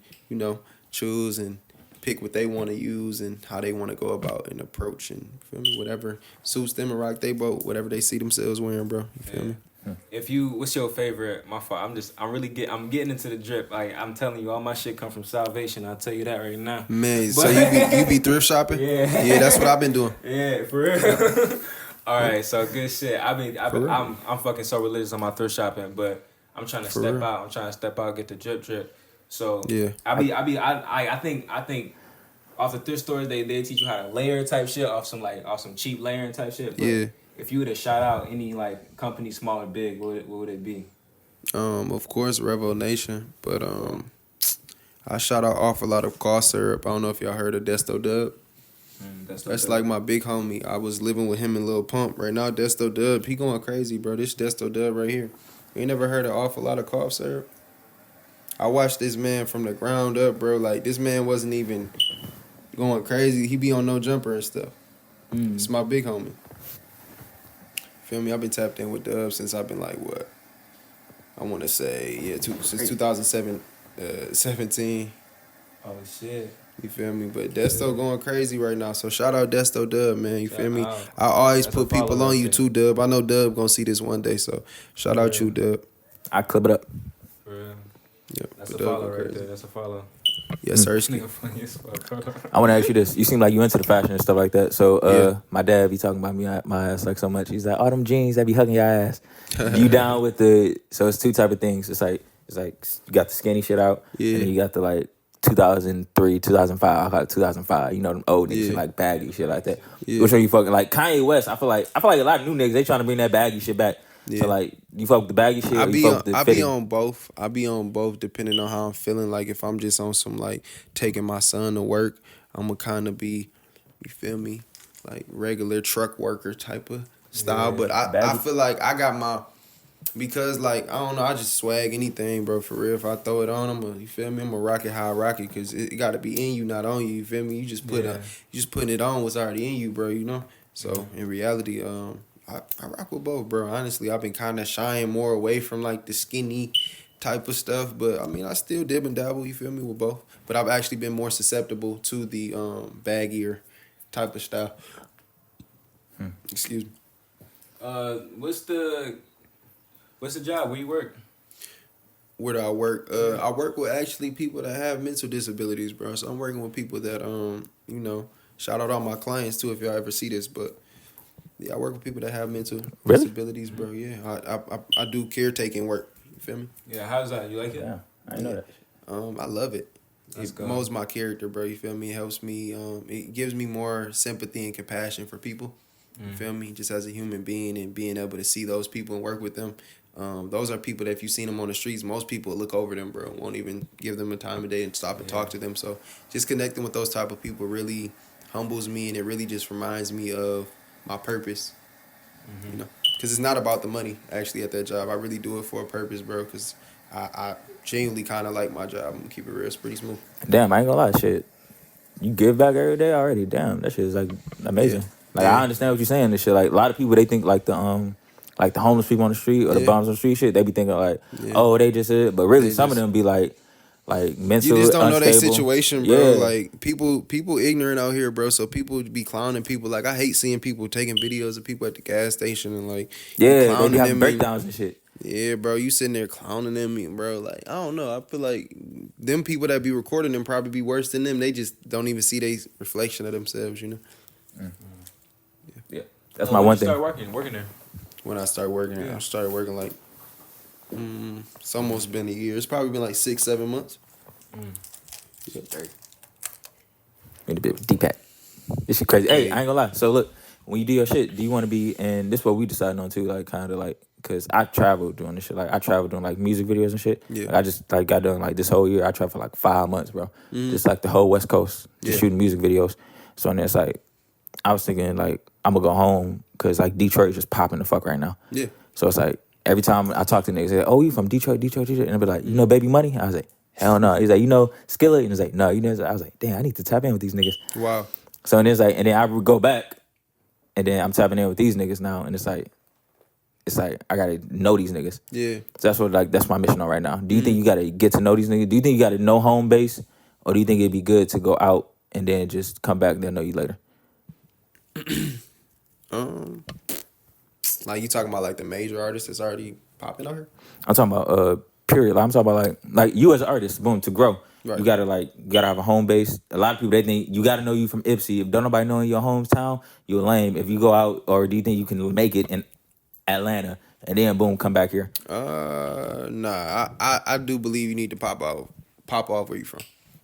choose and pick what they want to use and how they want to go about and approach, and feel me, whatever suits them and rock they boat, whatever they see themselves wearing, bro. You feel me? What's your favorite? My fault. I'm getting into the drip. Like I'm telling you, all my shit come from Salvation. I'll tell you that right now. Man, so you be thrift shopping? Yeah. Yeah, that's what I've been doing. Yeah, for real. All right, so good shit. For real. I'm fucking so religious on my thrift shopping, but I'm trying to For step real. out. I'm trying to step out, get the drip. So Yeah. I think off the thrift stores they teach you how to layer type shit off some cheap layering type shit. But Yeah. if you were to shout out any like company, small or big, what would it be? Of course, Revo Nation, but I shout out off a lot of cough syrup. I don't know if y'all heard of Desto Dub. That's like my big homie. I was living with him in Lil Pump. Right now, Desto Dub, he going crazy, bro. This Desto Dub right here. You ain't never heard of Awful Lot of Cough Syrup? I watched this man from the ground up, bro. Like, this man wasn't even going crazy. He be on No Jumper and stuff. It's my big homie. Feel me? I've been tapped in with Dub since I've been like, what? I want to say, since 2017. Oh shit. You feel me? But Desto going crazy right now. So shout out Desto Dub, man. You feel me? out. I always That's put a follow people on right you there. too, Dub. I know Dub gonna see this one day. So shout out you, Dub. I clip it up. For real. Yep. That's but a Dub follow go right crazy. there. That's a follow. Yes, sir. Nigga funny as fuck. Hold on. I want to ask you this. You seem like you into the fashion and stuff like that. So Yeah. my dad be talking about me my ass like so much. He's like, all them jeans that be hugging your ass. You down with the? So it's two type of things. It's like you got the skinny shit out, Yeah. and then you got the like 2003, 2005. I call it 2005. You know them old niggas Yeah. shit, like baggy shit like that. Yeah. Which one you fucking like? Kanye West. I feel like a lot of new niggas they trying to bring that baggy shit back. Yeah. So like you fuck with the baggy shit. I Or you be fuck on, with the I be fitted? on both. I be on both depending on how I'm feeling. Like if I'm just on some like taking my son to work, I'ma kind of be, you feel me, like regular truck worker type of style. Yeah, But I baggy. feel like I got my, because like I don't know, I just swag anything, bro. For real, if I throw it on, you feel me, I'ma rock it how I rock it, cause it got to be in you, not on you. You feel me? You just put Yeah. you just putting it on what's already in you, bro. You know. So in reality, I rock with both, bro. Honestly, I've been kind of shying more away from like the skinny type of stuff, but I mean, I still dib and dabble. You feel me with both, but I've actually been more susceptible to the baggier type of style. Excuse me. What's the job? Where you work? Where do I work? I work with actually people that have mental disabilities, bro. So I'm working with people that you know, shout out all my clients too if y'all ever see this, but yeah, I work with people that have mental Really? disabilities, bro. Yeah, I do caretaking work. You feel me? Yeah, how's that? You like it? Yeah, I didn't know that. I love it. Let's It go. molds my character, bro. You feel me? It helps me. It gives me more sympathy and compassion for people. You feel me? Just as a human being and being able to see those people and work with them. Those are people that if you seen them on the streets, most people look over them, bro. Won't even give them a time of day and stop and talk to them. So just connecting with those type of people really humbles me, and it really just reminds me of my purpose. You know, because it's not about the money actually at that job. I really do it for a purpose, bro. Because I genuinely kind of like my job. I'm gonna keep it real. It's pretty smooth. Damn, I ain't gonna lie, shit. You give back every day already. Damn, that shit is like amazing. Yeah. Like Yeah. I understand what you're saying. This shit, like a lot of people, they think like the homeless people on the street or the Yeah. bums on the street shit. They be thinking like, Yeah. oh, they just but really They some of just- them be like mental. You just don't know their unstable. situation, bro. Yeah. Like people ignorant out here, bro. So people be clowning people. Like I hate seeing people taking videos of people at the gas station and like you Yeah, they clowning be having them breakdowns and shit. Yeah, bro, you sitting there clowning them, and bro. Like I don't know. I feel like them people that be recording them probably be worse than them. They just don't even see their reflection of themselves. You know. Yeah, that's Oh, my when one you thing. Start working there. When I started working, Yeah. I started working like it's almost been a year. It's probably been like 6-7 months. Yeah. Need a bit of D-Pack. This shit crazy. Hey, I ain't gonna lie. So look, when you do your shit, do you want to be? And this is what we decided on too. Like kind of like, cause I traveled doing this shit. Like I traveled doing like music videos and shit. Yeah. Like, I just like got done like this whole year. I traveled for like 5 months, bro. Just like the whole West Coast, just Yeah. shooting music videos. So and it's like, I was thinking like I'm gonna go home because like Detroit is just popping the fuck right now. Yeah. So it's like every time I talk to niggas, they're like, oh, you from Detroit, and I be like, you know, Baby Money? I was like, hell no. He's like, you know, Skillet? And he's like, no, you know. I was like, damn, I need to tap in with these niggas. Wow. So and it's like, and then I would go back, and then I'm tapping in with these niggas now, and it's like I gotta know these niggas. Yeah. So that's my mission on right now. Do you think you gotta get to know these niggas? Do you think you gotta know home base, or do you think it'd be good to go out and then just come back and they'll know you later? Like you talking about like the major artists that's already popping out here? I'm talking about period. Like, I'm talking about like you as an artist, boom, to grow. Right. You gotta have a home base. A lot of people, they think you gotta know you from Ipsy. If don't nobody know in your hometown, you're lame. If you go out, or do you think you can make it in Atlanta and then boom, come back here? Nah. I do believe you need to pop off where you from.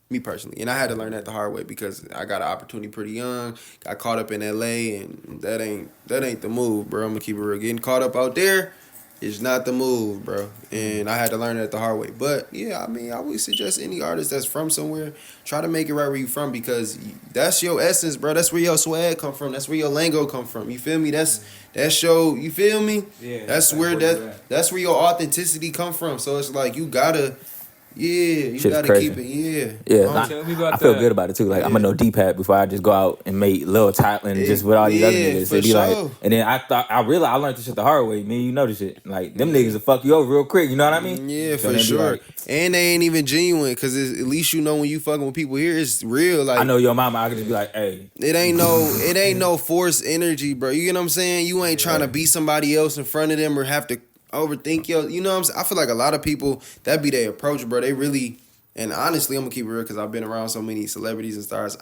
Me personally, and I had to learn that the hard way because I got an opportunity pretty young. Got caught up in LA, and that ain't the move, bro. I'm gonna keep it real. Getting caught up out there is not the move, bro. And I had to learn that the hard way. But yeah, I mean, I would suggest any artist that's from somewhere, try to make it right where you from because that's your essence, bro. That's where your swag come from. That's where your lingo come from. You feel me? That's your. You feel me? Yeah. That's where that's where your authenticity come from. So it's like you gotta. Yeah, you Shit's gotta crazy. keep it. Yeah, Tell me about I feel that. good about it too. Like I'm gonna know D-Pat before I just go out and make Lil Tyler just with all these other niggas. for It'd be sure. like, and then I realized I learned this shit the hard way. Man, you know this shit. Like them niggas will fuck you over real quick. You know what I mean? Yeah, So for then be sure. like, And they ain't even genuine because at least you know when you fucking with people here, it's real. Like I know your mama. I could just be like, hey, it ain't no forced energy, bro. You get what I'm saying? You ain't trying to be somebody else in front of them or have to overthink you know what I'm saying? I feel like a lot of people that be their approach, bro. They really. And honestly, I'm gonna keep it real because I've been around so many celebrities and stars.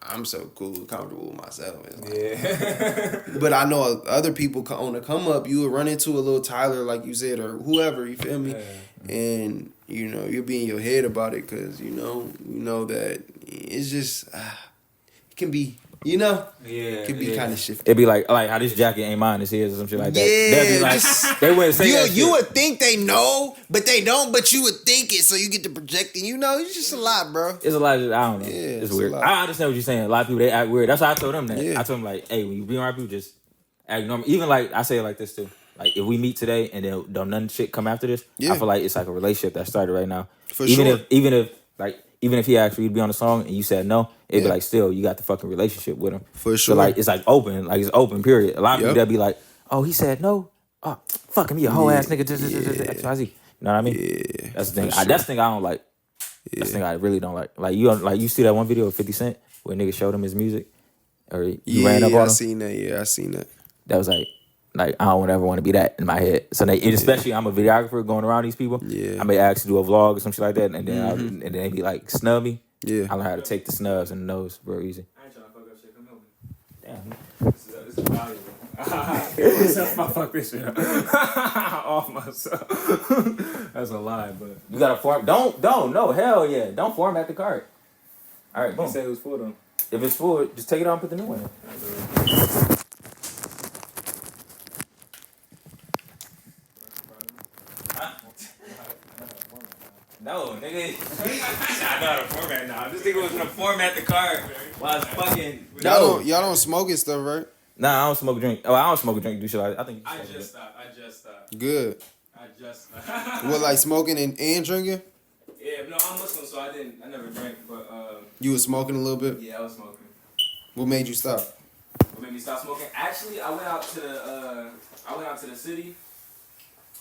I'm so cool, comfortable with myself. And like, Yeah. but I know other people on the come up, you would run into a little Tyler, like you said, or whoever. You feel me? Yeah. And you know you'll be in your head about it because you know that it's just it can be Yeah. it can be kind of shifty. it'd be like how this jacket ain't mine. It's his or some shit like that. Yeah, They'd be like, just- they wouldn't say that You shit. would think they know, but they don't. But you would think it, so you get to projecting. You know, it's just a lot, bro. It's a lot of, I don't know. Yeah, it's it's a weird. lot. I understand what you're saying. A lot of people, they act weird. That's why I told them that. Yeah. I told them, like, hey, when you be around people, just act normal. Even, like, I say it like this, too. Like, if we meet today and then don't none shit come after this, Yeah. I feel like it's like a relationship that started right now. For even sure. Even if he asked for you to be on the song and you said no, it'd be Yeah. like, still, you got the fucking relationship with him. For So, sure. like, it's like open. Like, it's open, period. A lot of Yep. people that be like, oh, he said no. Oh, fuck him. He a whole ass nigga. XYZ. You know what I mean? Yeah, That's the thing. for sure. That's the thing I don't like. That's the thing I really don't like. Like you see that one video of 50 Cent where nigga showed him his music, or you ran up on I him. seen that. Yeah, I seen that. That was like I don't ever want to be that in my head. So especially I'm a videographer going around these people. Yeah. I may ask to do a vlog or some shit like that, and then and then they be like snub me. Yeah. I learn how to take the snubs and the nose real easy. I ain't trying to fuck up shit. Come help me. Damn. This is valuable. Fuck this shit. Off myself. That's a lie, but You gotta form. Don't no hell yeah. Don't format the card. All right, you boom. said it was full though. If it's full, just take it out and put the new one in. No, nigga. I know how to format now. This nigga was gonna format the card while I was fucking. Y'all don't smoke and stuff, right? Nah, I don't smoke a drink. Oh, I don't smoke a drink. Do shit like I think. I just stopped. Good. I just stopped. What, like smoking and drinking? Yeah, no, I'm Muslim, so I never drank, but You was smoking a little bit. yeah, I was smoking. What made you stop? What made me stop smoking? Actually, I went out to the city.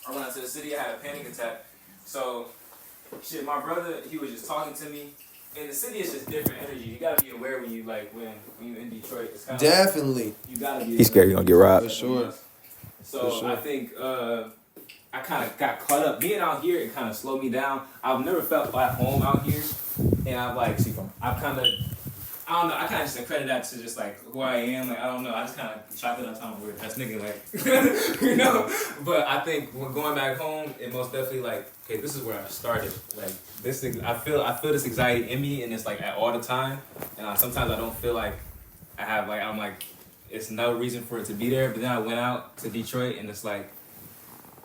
I had a panic attack. So, shit, my brother, he was just talking to me. In the city, it's just different energy. You gotta be aware when you in Detroit. It's kind of Definitely. you gotta be. He's scared you're gonna get robbed. For sure. So For sure. I think I kind of got caught up. Being out here, it kind of slowed me down. I've never felt at home out here, and I've kind of. I don't know. I kind of just credit that to just like who I am. Like I don't know. I just kind of chalk it up to I'm weird. That's nigga like, you know. But I think when going back home, it most definitely like, okay, this is where I started. Like this thing, I feel this anxiety in me, and it's like at all the time. And sometimes I don't feel like I have like I'm like it's no reason for it to be there. But then I went out to Detroit, and it's like,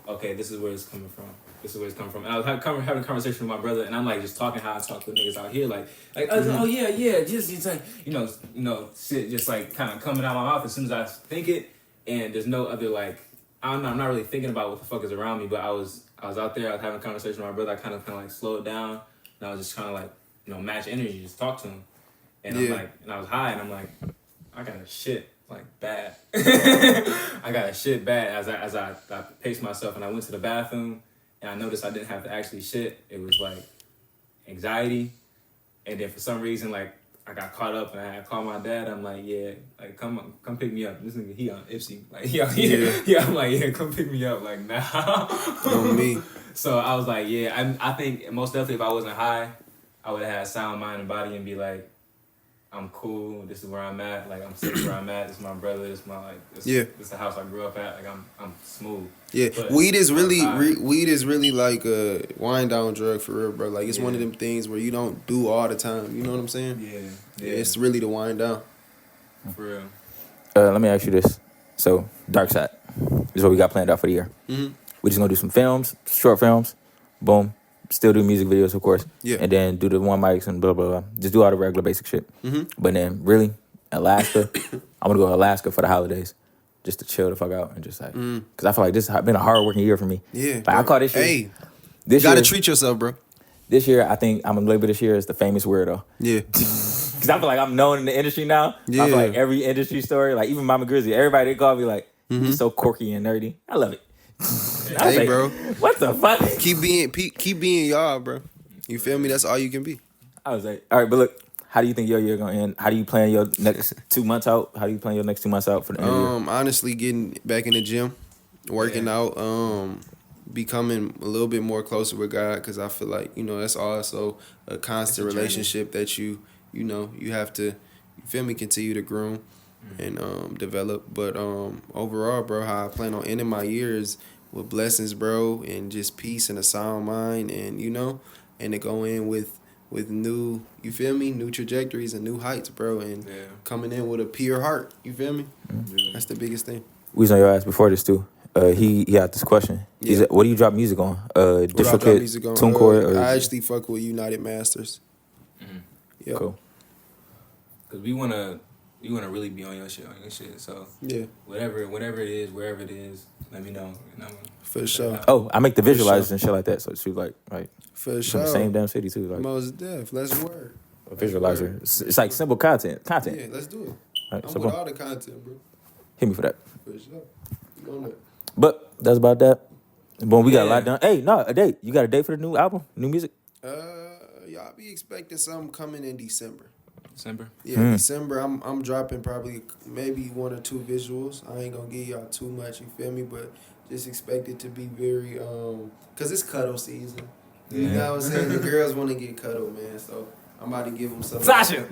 okay, this is where it's coming from. And I was having a conversation with my brother, and I'm like just talking how I talk with niggas out here, like oh yeah, just like you know, shit just like kind of coming out of my mouth as soon as I think it, and there's no other like I don't know, I'm not really thinking about what the fuck is around me, but I was out there, I was having a conversation with my brother, I kind of like slowed down, and I was just trying to like match energy, just talk to him, and I'm like, and I was high, and I'm like, I got a shit. Like bad, I got a shit bad as I paced myself, and I went to the bathroom. And I noticed I didn't have to actually shit. It was like anxiety. And then for some reason, like I got caught up and I had called my dad. I'm like, yeah, like come pick me up. This nigga, he on Ipsy. Like, yeah. I'm like, yeah, come pick me up. Like, nah. On me. So I was like, yeah, I think most definitely if I wasn't high, I would have had sound mind and body and be like, I'm cool. This is where I'm at. Like, I'm safe where I'm at. This is my brother. This is my this is the house I grew up at. Like, I'm smooth. Yeah, but weed is really like a wind down drug for real, bro. Like it's one of them things where you don't do all the time. You know what I'm saying? Yeah. It's really the wind down. For real. Let me ask you this. So, Dark Side. This is what we got planned out for the year. Mm-hmm. We're just gonna do some films, short films. Boom. Still do music videos, of course. Yeah. And then do the one mics and blah, blah, blah. Just do all the regular basic shit. Mm-hmm. But then, really, Alaska. I'm gonna go to Alaska for the holidays. Just to chill the fuck out and just like, because I feel like this has been a hard working year for me. Yeah. Like, I call this year. Hey, this you gotta year, treat yourself, bro. This year, I think I'm gonna label this year as the famous weirdo. Yeah. Because I feel like I'm known in the industry now. Yeah. I feel like every industry story, like even Mama Grizzly, everybody they call me like, you're so quirky and nerdy. I love it. I was Hey, like, bro. What the fuck? Keep being y'all, bro. You feel me? That's all you can be. I was like, all right, but look, how do you think your year gonna end? How do you plan your next 2 months out? How do you plan your next 2 months out for the end of the year? Honestly, getting back in the gym, working out, becoming a little bit more closer with God, because I feel like, that's also a constant relationship that you have to, you feel me, continue to groom and develop. But overall, bro, how I plan on ending my year is with blessings, bro, and just peace and a sound mind, and and to go in with new, you feel me, new trajectories and new heights, bro, and coming in with a pure heart, you feel me? That's the biggest thing. We was on your ass before this too. He had this question. He said, what do you drop music on? DistroKid, TuneCore? Or... I actually fuck with United Masters. Yep. Cool. Cause we wanna really be on your shit. So whatever it is, wherever it is, let me know. For sure. Oh, I make the visualizers and shit like that. So it's like for sure. The same damn city too. Like most def. Let's work. A visualizer. It's like simple content. Yeah, let's do it. Right, I'm with all the content, bro. Hit me for that. For sure. You on that. But that's about that. Boom, we got a lot done. Hey, no, a date. You got a date for the new album, new music? Y'all be expecting something coming in December. Yeah, December. I'm dropping probably maybe 1 or 2 visuals. I ain't gonna give y'all too much, you feel me? But just expect it to be very cause it's cuddle season. You know what I'm saying? The girls want to get cuddled, man. So I'm about to give them some. Sasha.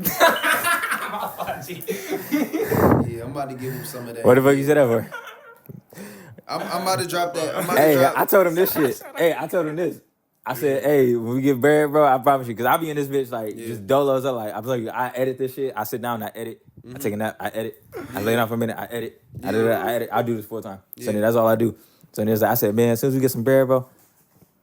Yeah, I'm about to give them some of that. What the fuck you said that for? I'm about to drop that. I told him this shit. I told him this. I said, hey, when we get married, bro, I promise you, because I be in this bitch, like, just dolos up. Like, I'm like, I edit this shit. I sit down and I edit. I take a nap. I edit. I lay down for a minute. I edit. I do that. I edit. I do this full time. So then that's all I do. So then I said, man, as soon as we get some bread, bro,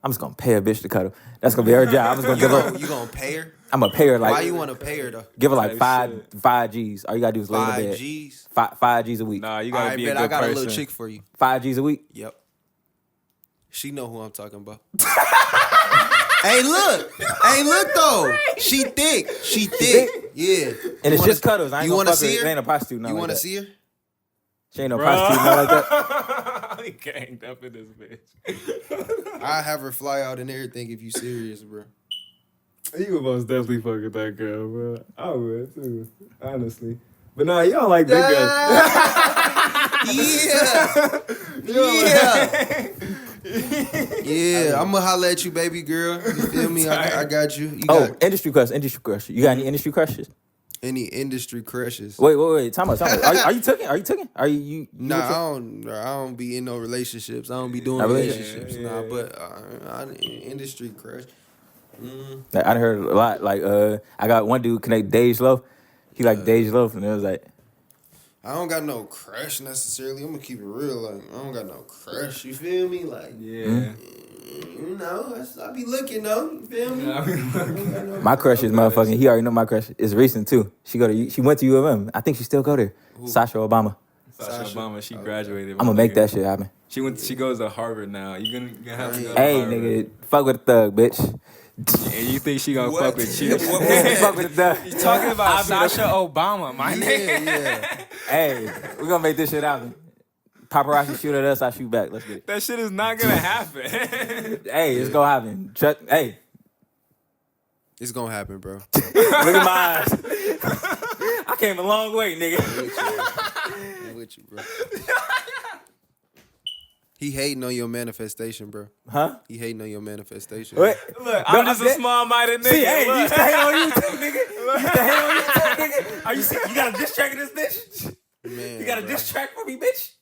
I'm just going to pay a bitch to cuddle. That's going to be her job. I'm just going to give her. You going to pay her? I'm going to pay her like. Why you want to pay her, though? Give her like five G's. All you got to do is lay in the bed. 5 G's? 5 G's a week. Nah, you got to be a good I got person. a little chick for you. 5 G's a week? Yep. She know who I'm talking about. Hey, look though. She thick. Yeah. And it's just cuddles. I ain't you gonna wanna fuck see her. her? It ain't a prostitute. You want want to to see her? She ain't no prostitute. Not like that. He ganged up in this bitch. I have her fly out and everything if you serious, bro. You would most definitely fuck with that girl, bro. I would too, honestly. But nah, you don't like big girls. Yeah, I'm gonna holler at you, baby girl. You feel me? I got you. Industry crush. You got any industry crushes? Any industry crushes? Wait. Time out. Are you taking? Are you? Nah, I don't be in no relationships. I don't be doing relationships. Nah, but industry crush. Like, I heard a lot. Like, I got one dude connect Dej Loaf. He like Dej Loaf, and it was like, I don't got no crush necessarily. I'm gonna keep it real. Like, I don't got no crush. You feel me? Like, I be looking though. You feel me? My crush is motherfucking. He already know my crush. It's recent too. She went to U of M. I think she still go there. Who? Sasha Obama. Sasha Obama, she graduated. I'm gonna make that shit happen. She goes to Harvard now. You gonna have to go to Hey, Harvard. Nigga, fuck with the thug, bitch. And you think she gonna fuck with you? Fuck with the thug. You talking about Sasha Obama, my nigga? Yeah. Hey, we gonna make this shit happen. Paparazzi shoot at us, I shoot back. Let's get it. That shit is not gonna happen. Hey, it's gonna happen. Hey. It's gonna happen, bro. Look at my eyes. I came a long way, nigga. I'm with you, bro. He hating on your manifestation, bro. Huh? He hating on your manifestation. What? Look, I'm just a small-minded nigga. See, hey, you Look. used to hate on you too, nigga. You used to hate on you too, nigga. Are you see? You got a diss track in this bitch? Man, You got a bro. diss track for me, bitch?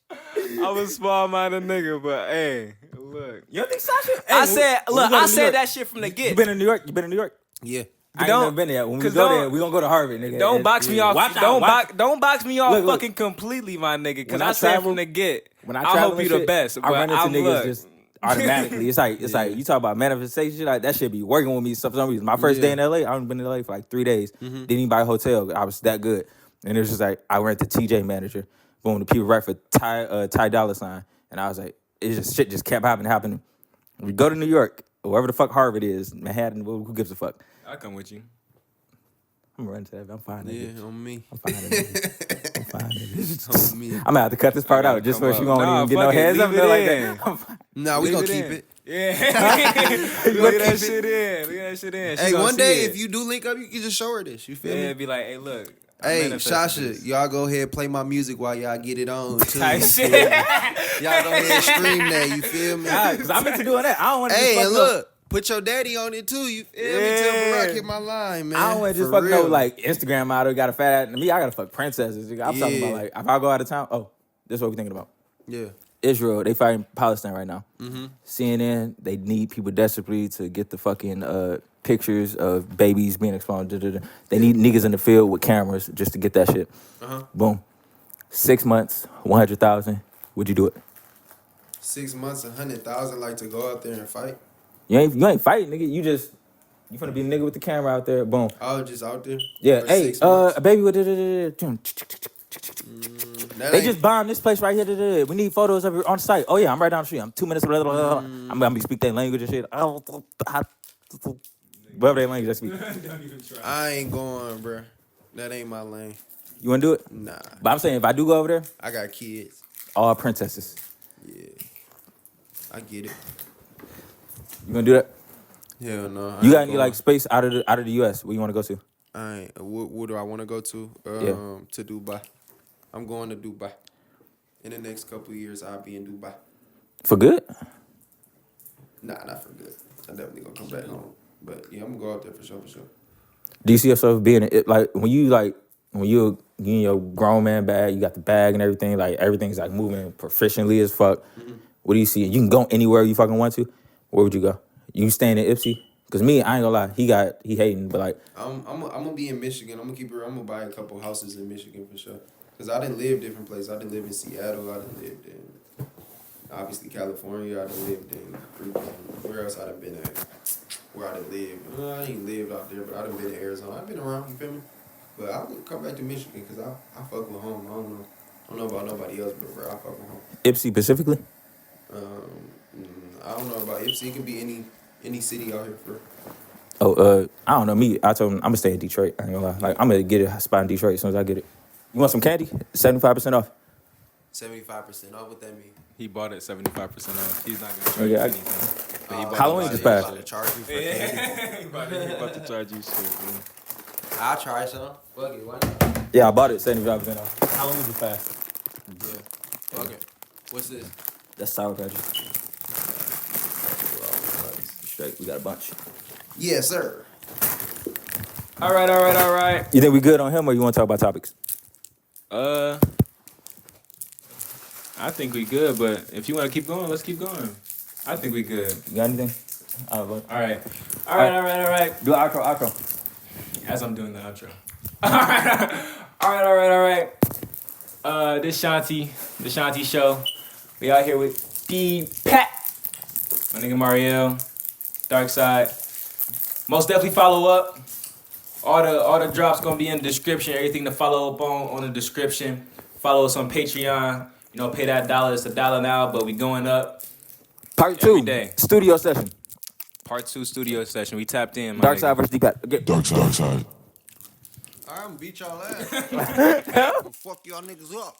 I'm a small-minded nigga, but hey, look. You don't think Sasha? I said, when we look, go to I New said York- that shit from the You get. been in New York? You been in New York? Yeah. I ain't Don't- never been there. When we 'cause go don't- there, we gonna go to Harvard, nigga. Don't And- box me off. Watch out, Don't watch- don't box me off Look, look. fucking completely, my nigga. Because When I I said travel- from the get. When I I travel hope and you the shit, best. I But run into I'm niggas look. just automatically. It's like you talk about manifestation shit, like that shit be working with me for some reason. My first day in LA, I only been in LA for like 3 days. Didn't even buy a hotel. I was that good. And it was just like I went to TJ manager. Boom, the people right for Ty Dollar Sign. And I was like, it's just shit just kept happening. We go to New York, wherever the fuck Harvard is, Manhattan, who gives a fuck? I'll come with you. I'm running to that. I'm fine. Yeah, on me. I'm fine. I'm fine. On me. I'm gonna have to cut this part out just come for up. she won't Nah, even get no fuck it. heads up Leave it like in. that. I'm fine. Nah, we Leave gonna it keep in. it. Yeah. Leave that keep shit in. Leave that shit in. She Hey, gonna one see day it. if you do link up, you can just show her this. You feel Yeah, me? be like, hey, look. I Hey, manifested Shasha, this. y'all go ahead play my music while y'all get it on too. Type You shit. feel me? Y'all go ahead stream that. You feel me? Cause I'm into doing that. I don't want to. Hey, and look, put your daddy on it too. You feel me? Tell Yeah. Barack hit my line, man. I don't want to just For fuck no real. like Instagram model got a fat ass. Me, I gotta fuck princesses. Nigga. I'm talking Yeah. about like if I go out of town. Oh, this is what we thinking about. Yeah. Israel, they fighting Palestine right now. CNN, they need people desperately to get the fucking pictures of babies being exposed. They need niggas in the field with cameras just to get that shit. Boom. 6 months, 100,000. Would you do it? 6 months, 100,000, like to go out there and fight. You ain't fighting, nigga. You finna be a nigga with the camera out there. Boom. I was just out there. Yeah. for Hey, 6 months. a baby with That They ain't- just bombed this place right here. We need photos of it on site. Oh yeah, I'm right down the street. I'm 2 minutes. Blah, blah, blah, blah. I'm gonna speak that language and shit. Whatever that language I speak. I ain't going, bruh. That ain't my lane. You wanna do it? Nah, But I'm saying if I do go over there, I got kids. all princesses. Yeah, I get it. You gonna do that? Hell no. I You got ain't any like space out of the US? Where you wanna go to? I ain't. What do I want to go to? To Dubai. I'm going to Dubai. In the next couple of years, I'll be in Dubai. For good? Nah, not for good. I definitely gonna come back home. But yeah, I'm gonna go out there for sure, for sure. Do you see yourself being like when you in your grown man bag, you got the bag and everything, like everything's like moving proficiently as fuck. What do you see? You can go anywhere you fucking want to. Where would you go? You staying in Ipsy? Cause me, I ain't gonna lie, he hating, but like I'm gonna be in Michigan. I'm gonna keep it. I'm gonna buy a couple houses in Michigan for sure. Cause I didn't live different places. I didn't live in Seattle. I didn't live in obviously California. I didn't lived in freaking where else I done been at? Where I done lived? I ain't lived out there, but I done been in Arizona. I've been around. You feel me? But I would come back to Michigan because I fuck with home. I don't know about nobody else, but bro, I fuck with home. Ipsy specifically? I don't know about Ipsy. It could be any city out here for. I don't know. Me, I told him I'm gonna stay in Detroit. I ain't gonna lie. Like I'm gonna get a spot in Detroit as soon as I get it. You want some candy? 75% off. 75% off. What that mean? He bought it 75% off. He's not gonna charge Oh, you yeah, anything. But he bought Halloween it. just passed. About to charge me for candy. Yeah, he about to charge you shit, man. I'll try some. Fuck it, why not? Yeah, I bought it 75% off. Halloween just passed. Yeah. Okay. What's this? That's Sour Patch. Straight, we got a bunch. Yes, sir. All right. You think we good on him, or you want to talk about topics? I think we good, but if you want to keep going, let's keep going. I think we good. You got anything? All right. All right. Do an outro. As I'm doing the outro. All right. This the Shanti show. We out here with Patt, my nigga Mariel, Dark Side. Most definitely follow up. All the drops gonna be in the description. Everything to follow up on the description. Follow us on Patreon. You know, pay that $1. It's $1 now, but we going up. Part Every 2, day. studio session. Part 2 studio session. We tapped in. My Dark nigga. Side versus D-Pat. Okay. Dark side. I'm gonna beat y'all ass. Fuck y'all niggas up.